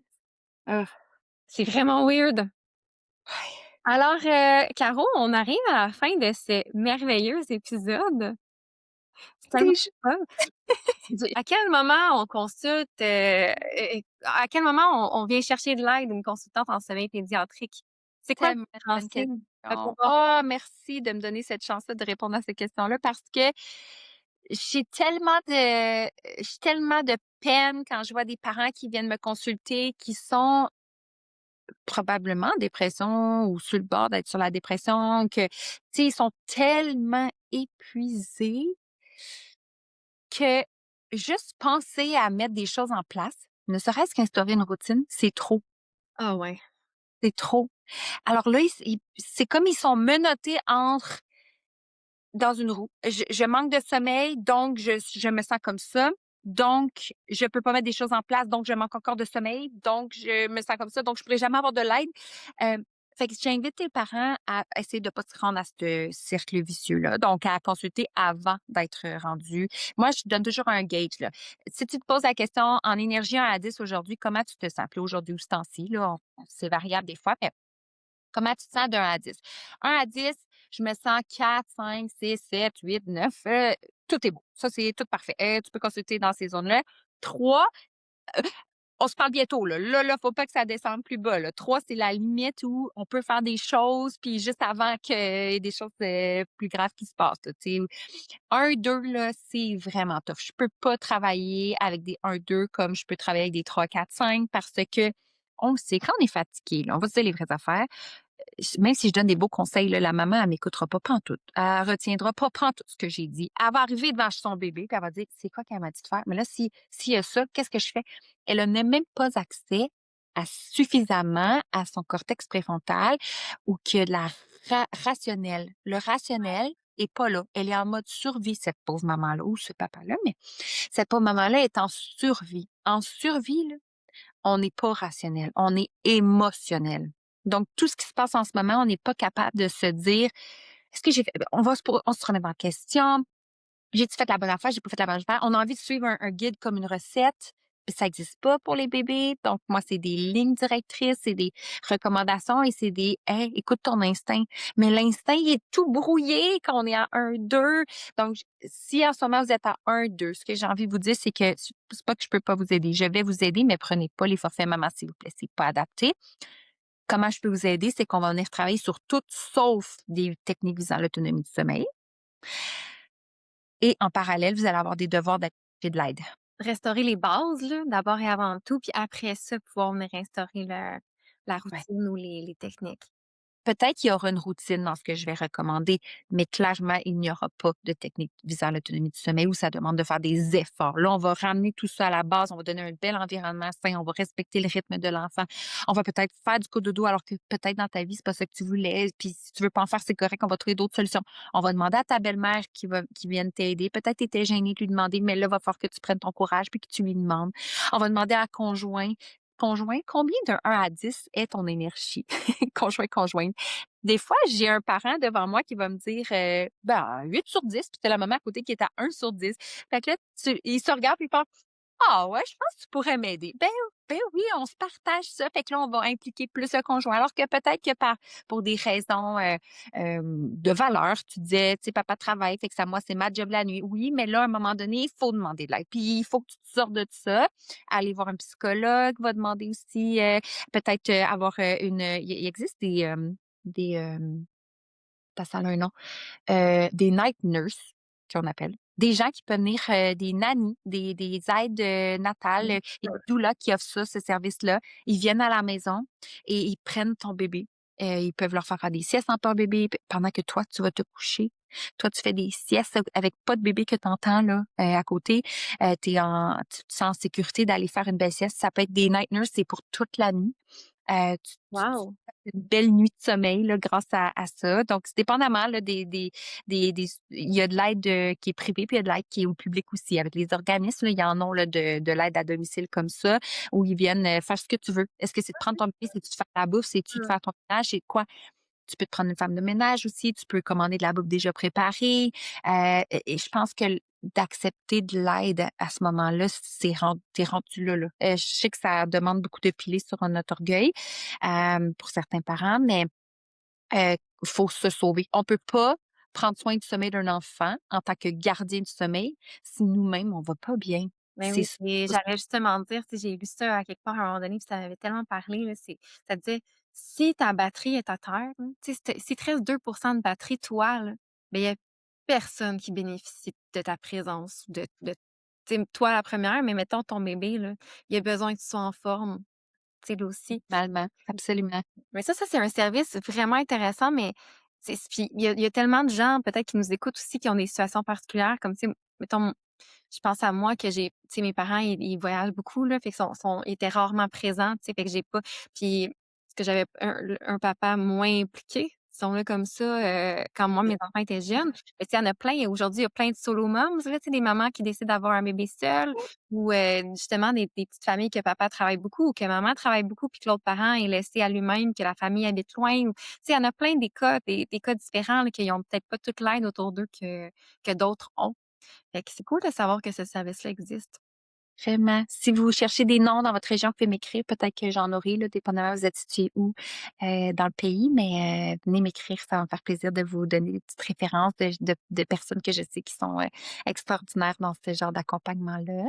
Ah, c'est vraiment weird. Alors, Caro, on arrive à la fin de ce merveilleux épisode. C'est tellement C'est ju fun. À quel moment on consulte, à quel moment on vient chercher de l'aide d'une consultante en sommeil pédiatrique? C'est quoi le tellement une bonne différentiel? question. Oh, merci de me donner cette chance-là de répondre à ces questions-là parce que j'ai tellement de j'ai tellement de peine quand je vois des parents qui viennent me consulter qui sont probablement en dépression ou sur le bord d'être sur la dépression, que, tu sais, ils sont tellement épuisés que juste penser à mettre des choses en place, ne serait-ce qu'instaurer une routine, c'est trop, Ah ouais. c'est trop. Alors là, c'est comme ils sont menottés entre dans une roue. Je manque de sommeil, donc je me sens comme ça. Donc, je peux pas mettre des choses en place, donc je manque encore de sommeil, donc je me sens comme ça, donc je pourrais jamais avoir de l'aide. Euh, Fait que j'invite les parents à essayer de pas se rendre à ce cercle vicieux-là, donc à consulter avant d'être rendu. Moi, je donne toujours un gauge, là. Si tu te poses la question en énergie 1 à 10 aujourd'hui, comment tu te sens? Puis là, aujourd'hui ou ce temps-ci, là, c'est variable des fois, mais comment tu te sens de 1 à 10? 1 à 10, je me sens 4, 5, 6, 7, 8, 9. Tout est beau. Ça, c'est tout parfait. Tu peux consulter dans ces zones-là. 3, on se parle bientôt, là. Là, faut pas que ça descende plus bas, là. 3, c'est la limite où on peut faire des choses, puis juste avant qu'il y ait des choses plus graves qui se passent, là, tu sais. 1, 2, là, c'est vraiment tough. Je peux pas travailler avec des 1, 2 comme je peux travailler avec des 3, 4, 5 parce que on le sait, quand on est fatigué, là, on va se dire les vraies affaires, même si je donne des beaux conseils, là, la maman, elle m'écoutera pas pantoute. Elle retiendra pas pantoute ce que j'ai dit. Elle va arriver devant son bébé, puis elle va dire, c'est quoi qu'elle m'a dit de faire? Mais là, s'il y a ça, qu'est-ce que je fais? Elle n'a même pas accès suffisamment à son cortex préfrontal ou que de la rationnelle. Le rationnel est pas là. Elle est en mode survie, cette pauvre maman-là, ou ce papa-là, mais cette pauvre maman-là est en survie. En survie, là, on n'est pas rationnel, on est émotionnel. Donc, tout ce qui se passe en ce moment, on n'est pas capable de se dire, est-ce que j'ai fait, on se remet en question, j'ai-tu fait la bonne affaire, j'ai pas fait la bonne affaire. On a envie de suivre un guide comme une recette, puis ça n'existe pas pour les bébés. Donc, moi, c'est des lignes directrices, c'est des recommandations et c'est des, hey, écoute ton instinct. Mais l'instinct, il est tout brouillé quand on est à 1, 2. Donc, si en ce moment vous êtes à 1, 2, ce que j'ai envie de vous dire, c'est que c'est pas que je peux pas vous aider. Je vais vous aider, mais prenez pas les forfaits maman, s'il vous plaît. C'est pas adapté. Comment je peux vous aider? C'est qu'on va venir travailler sur tout sauf des techniques visant l'autonomie du sommeil. Et en parallèle, vous allez avoir des devoirs d'activité de l'aide. Restaurer les bases, là, d'abord et avant tout, puis après ça, pouvoir venir instaurer la Ouais. routine ou les techniques. Peut-être qu'il y aura une routine dans ce que je vais recommander, mais clairement, il n'y aura pas de technique visant l'autonomie du sommeil où ça demande de faire des efforts. Là, on va ramener tout ça à la base, on va donner un bel environnement sain, on va respecter le rythme de l'enfant. On va peut-être faire du cododo alors que peut-être dans ta vie, c'est pas ça que tu voulais. Puis si tu veux pas en faire, c'est correct, on va trouver d'autres solutions. On va demander à ta belle-mère qui vienne t'aider. Peut-être tu étais gênée de lui demander, mais là, il va falloir que tu prennes ton courage puis que tu lui demandes. On va demander à un conjoint, combien de 1 à 10 est ton énergie? Conjointe. Des fois, j'ai un parent devant moi qui va me dire, ben, 8 sur 10, puis t'as la maman à côté qui est à 1 sur 10. Fait que là, il se regarde puis il pense, ah ouais, je pense que tu pourrais m'aider. Ben oui, on se partage ça. Fait que là, on va impliquer plus le conjoint. Alors que peut-être que pour des raisons de valeur, tu disais, tu sais, papa travaille, fait que ça, moi, c'est ma job la nuit. Oui, mais là, à un moment donné, il faut demander de l'aide. Puis il faut que tu te sortes de ça. Aller voir un psychologue, va demander aussi, peut-être avoir il existe des, ça a un nom, des night nurses, qu'on appelle. Des gens qui peuvent venir, des nannies, des aides, natales, les doulas qui offrent ça, ce service-là. Ils viennent à la maison et ils prennent ton bébé. Ils peuvent leur faire des siestes en ton bébé pendant que toi, tu vas te coucher. Toi, tu fais des siestes avec pas de bébé que tu entends là, à côté. Tu te sens en sécurité d'aller faire une belle sieste. Ça peut être des night nurses, c'est pour toute la nuit. Tu Wow! fais une belle nuit de sommeil là, grâce à ça. Donc, c'est dépendamment là, il y a de l'aide qui est privée, puis il y a de l'aide qui est au public aussi. Avec les organismes, là, il y en a là, de l'aide à domicile comme ça, où ils viennent faire ce que tu veux. Est-ce que c'est de prendre ton bébé, c'est-tu de faire la bouffe, c'est-tu de Mmh. faire ton ménage, c'est quoi? Tu peux te prendre une femme de ménage aussi, tu peux commander de la bouffe déjà préparée. Et je pense que d'accepter de l'aide à ce moment-là, t'es rendu là, là. Je sais que ça demande beaucoup de piler sur notre orgueil pour certains parents, mais euh, faut se sauver. On peut pas prendre soin du sommeil d'un enfant en tant que gardien du sommeil si nous-mêmes, on va pas bien. Ben C'est oui, et ça. j'allais justement dire, tu sais, j'ai lu ça à quelque part à un moment donné, puis ça m'avait tellement parlé, là, ça disait: «Si ta batterie est à terre, là, tu sais, si te reste 2 de batterie, toi, là, ben, il y a personne qui bénéficie de ta présence, tu sais, toi la première, mais mettons ton bébé, là, il a besoin que tu sois en forme, tu sais, lui aussi». Normalement, absolument. Mais ça, c'est un service vraiment intéressant, mais puis il y a tellement de gens peut-être qui nous écoutent aussi qui ont des situations particulières comme, tu sais, mettons, je pense à moi que j'ai, tu sais, mes parents, ils voyagent beaucoup, là, fait que ils étaient rarement présents, tu sais, fait que j'ai pas, puis parce que j'avais un papa moins impliqué, disons-le comme ça, quand moi, mes enfants étaient jeunes. Mais tu sais, il y en a plein, aujourd'hui, il y a plein de solo moms, là, tu sais, des mamans qui décident d'avoir un bébé seul ou justement des petites familles que papa travaille beaucoup ou que maman travaille beaucoup puis que l'autre parent est laissé à lui-même, que la famille habite loin ou tu sais, il y en a plein des cas différents, là, qui ont peut-être pas toute l'aide autour d'eux que d'autres ont. Fait que c'est cool de savoir que ce service-là existe. Vraiment. Si vous cherchez des noms dans votre région, vous pouvez m'écrire. Peut-être que j'en aurai, là, dépendamment vous êtes situé où dans le pays, mais venez m'écrire, ça va me faire plaisir de vous donner des petites références de personnes que je sais qui sont extraordinaires dans ce genre d'accompagnement-là.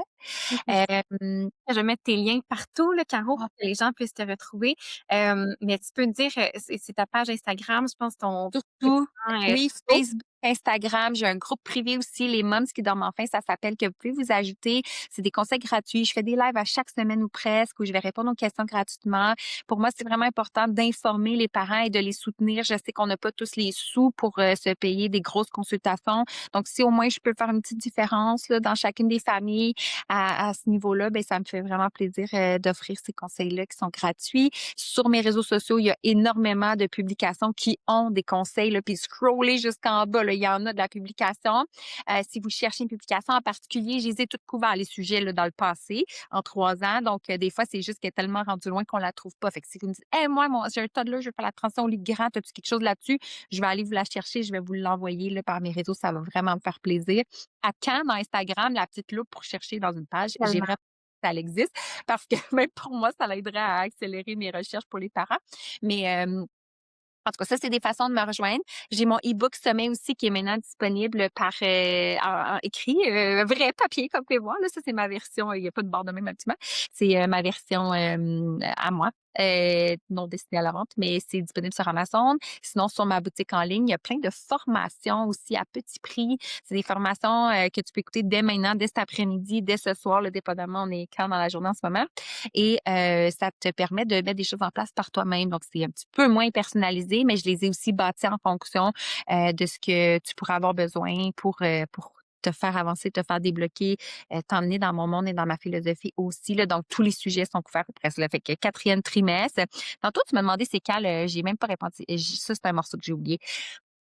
Mmh. Euh, Je vais mettre tes liens partout, là, Caro, pour que les gens puissent te retrouver. Mais tu peux me dire, c'est ta page Instagram, je pense ton Surtout, oui, Facebook? Facebook, Instagram, j'ai un groupe privé aussi, les Moms qui dorment enfin, ça s'appelle, que vous pouvez vous ajouter. C'est des conseils gratuits. Je fais des lives à chaque semaine ou presque où je vais répondre aux questions gratuitement. Pour moi, c'est vraiment important d'informer les parents et de les soutenir. Je sais qu'on n'a pas tous les sous pour se payer des grosses consultations. Donc, si au moins je peux faire une petite différence là, dans chacune des familles à ce niveau-là, ben ça me fait vraiment plaisir d'offrir ces conseils-là qui sont gratuits. Sur mes réseaux sociaux, il y a énormément de publications qui ont des conseils, là, puis scroller jusqu'en bas, là, il y en a de la publication. Si vous cherchez une publication en particulier, je les ai toutes couvertes, les sujets là, dans le passé, en 3 ans. Donc, des fois, c'est juste qu'elle est tellement rendue loin qu'on la trouve pas. Fait que si vous me dites, hey, moi, j'ai un toddler, je veux faire la transition au lit grand, as-tu quelque chose là-dessus? Je vais aller vous la chercher, je vais vous l'envoyer là, par mes réseaux, ça va vraiment me faire plaisir. À quand dans Instagram, la petite loupe pour chercher dans une page? J'ai Tellement. vraiment ça existe parce que même pour moi, ça l'aiderait à accélérer mes recherches pour les parents. Mais en tout cas, ça, c'est des façons de me rejoindre. J'ai mon e-book Sommeil aussi qui est maintenant disponible par en écrit, vrai papier, comme vous pouvez voir. Là, ça, c'est ma version. Il n'y a pas de bord de même absolument. C'est ma version à moi. Non destinée à la vente, mais c'est disponible sur Amazon. Sinon, sur ma boutique en ligne, il y a plein de formations aussi à petit prix. C'est des formations que tu peux écouter dès maintenant, dès cet après-midi, dès ce soir, là, dépendamment, on est quand dans la journée en ce moment. Et ça te permet de mettre des choses en place par toi-même. Donc, c'est un petit peu moins personnalisé, mais je les ai aussi bâtis en fonction de ce que tu pourras avoir besoin pour te faire avancer, te faire débloquer, t'emmener dans mon monde et dans ma philosophie aussi. Là. Donc, tous les sujets sont couverts presque. Là. Fait que 4e trimestre. Tantôt, tu m'as demandé c'est quand, j'ai même pas répondu. Ça, c'est un morceau que j'ai oublié.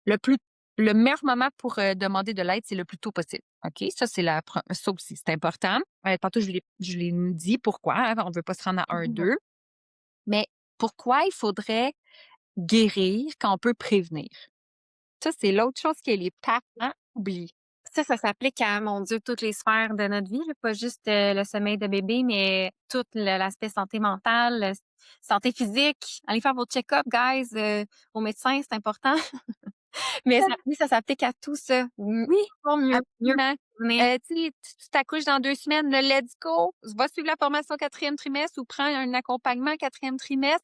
Le plus le meilleur moment pour demander de l'aide, c'est le plus tôt possible. OK? Ça, ça aussi, c'est important. Tantôt, je l'ai dit pourquoi. Hein, on ne veut pas se rendre à un, Mhm. deux. Mais pourquoi il faudrait guérir quand on peut prévenir? Ça, c'est l'autre chose que les parents oublient. Ça s'applique à, mon Dieu, toutes les sphères de notre vie, là, pas juste le sommeil de bébé, mais tout l'aspect santé mentale, santé physique. Allez faire vos check-up, guys, au médecin, c'est important. Mais oui, ça s'applique à tout ça. Oui, Encore mieux absolument. prévenir. Tu sais, tu t'accouches dans 2 semaines, le let's go. Va suivre la formation 4e trimestre ou prends un accompagnement 4e trimestre.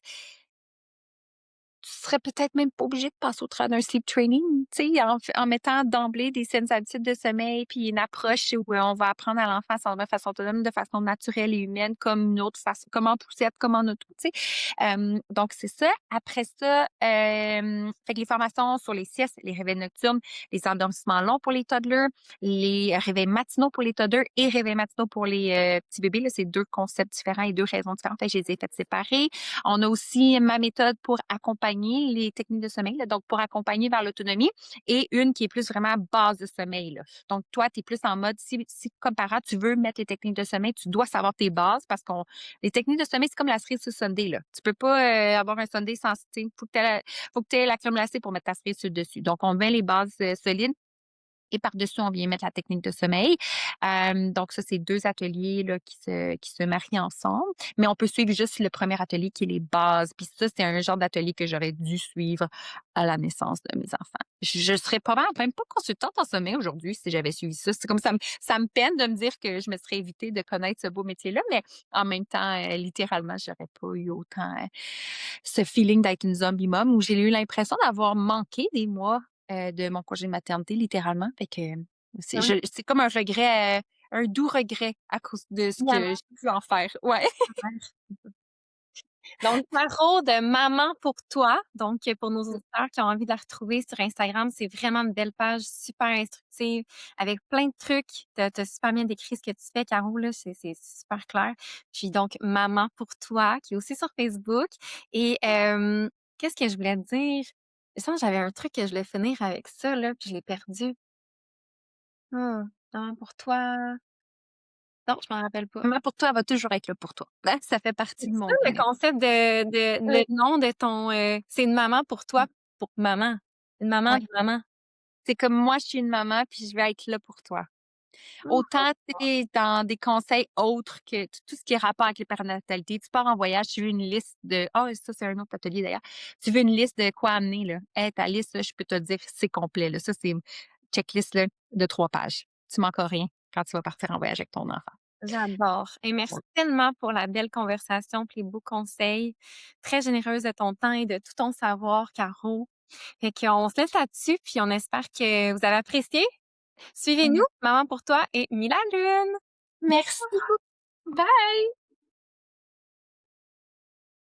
Tu serais peut-être même pas obligé de passer au travers d'un sleep training, tu sais, en mettant d'emblée des saines habitudes de sommeil, puis une approche où on va apprendre à l'enfant à s'endormir de façon autonome, de façon naturelle et humaine, comme une autre façon, comme en poussette, comme en auto, tu sais. Donc, c'est ça. Après ça, fait que les formations sur les siestes, les réveils nocturnes, les endormissements longs pour les toddlers, les réveils matinaux pour les toddlers et réveils matinaux pour les petits bébés, là, c'est 2 concepts différents et 2 raisons différentes. Fait que je les ai fait séparer. On a aussi ma méthode pour accompagner les techniques de sommeil, là, donc pour accompagner vers l'autonomie, et une qui est plus vraiment base de sommeil. Là. Donc, toi, tu es plus en mode, si comme parent, tu veux mettre les techniques de sommeil, tu dois savoir tes bases parce que les techniques de sommeil, c'est comme la cerise sur Sunday. Là. Tu peux pas avoir un Sunday sans, faut que tu aies la crème glacée pour mettre ta cerise sur le dessus. Donc, on met les bases solides. Et par-dessus, on vient mettre la technique de sommeil. Donc ça, c'est 2 ateliers là qui se marient ensemble, mais on peut suivre juste le premier atelier qui est les bases. Puis ça, c'est un genre d'atelier que j'aurais dû suivre à la naissance de mes enfants. Je serais pas mal même pas consultante en sommeil aujourd'hui si j'avais suivi ça. C'est comme ça me peine de me dire que je me serais évitée de connaître ce beau métier-là, mais en même temps, littéralement, j'aurais pas eu autant, ce feeling d'être une zombie mom où j'ai eu l'impression d'avoir manqué des mois de mon congé de maternité, littéralement. Fait que c'est comme un regret, un doux regret à cause de ce que Oui. j'ai pu en faire. Ouais. Donc, Caro de Maman pour toi. Donc, pour nos auditeurs qui ont envie de la retrouver sur Instagram, c'est vraiment une belle page, super instructive, avec plein de trucs. Tu as super bien décrit ce que tu fais, Caro, là, c'est super clair. Puis donc, Maman pour toi, qui est aussi sur Facebook. Et qu'est-ce que je voulais te dire? Je sens que j'avais un truc que je voulais finir avec ça, là, puis je l'ai perdu. Maman pour toi. Non, je m'en rappelle pas. Maman pour toi, elle va toujours être là pour toi. Hein, ça fait partie C'est de ça mon le DNA. concept le Oui. nom de ton, c'est une maman pour toi, pour maman. Une maman Ouais. de maman. C'est comme moi, je suis une maman, puis je vais être là pour toi. Mmh. Autant, tu sais, dans des conseils autres que tout ce qui est rapport avec les périnatalité. Tu pars en voyage, tu veux une liste de ça, c'est un autre atelier d'ailleurs. Tu veux une liste de quoi amener, là. Hey, ta liste, là, je peux te dire, c'est complet, là. Ça, c'est une checklist, là, de 3 pages. Tu manques rien quand tu vas partir en voyage avec ton enfant. J'adore et merci Ouais. tellement pour la belle conversation puis les beaux conseils. Très généreuse de ton temps et de tout ton savoir, Caro. Fait qu'on se laisse là-dessus, puis on espère que vous avez apprécié. Suivez-nous, Mmh. Maman pour toi et Mila Lune. Merci beaucoup. Bye!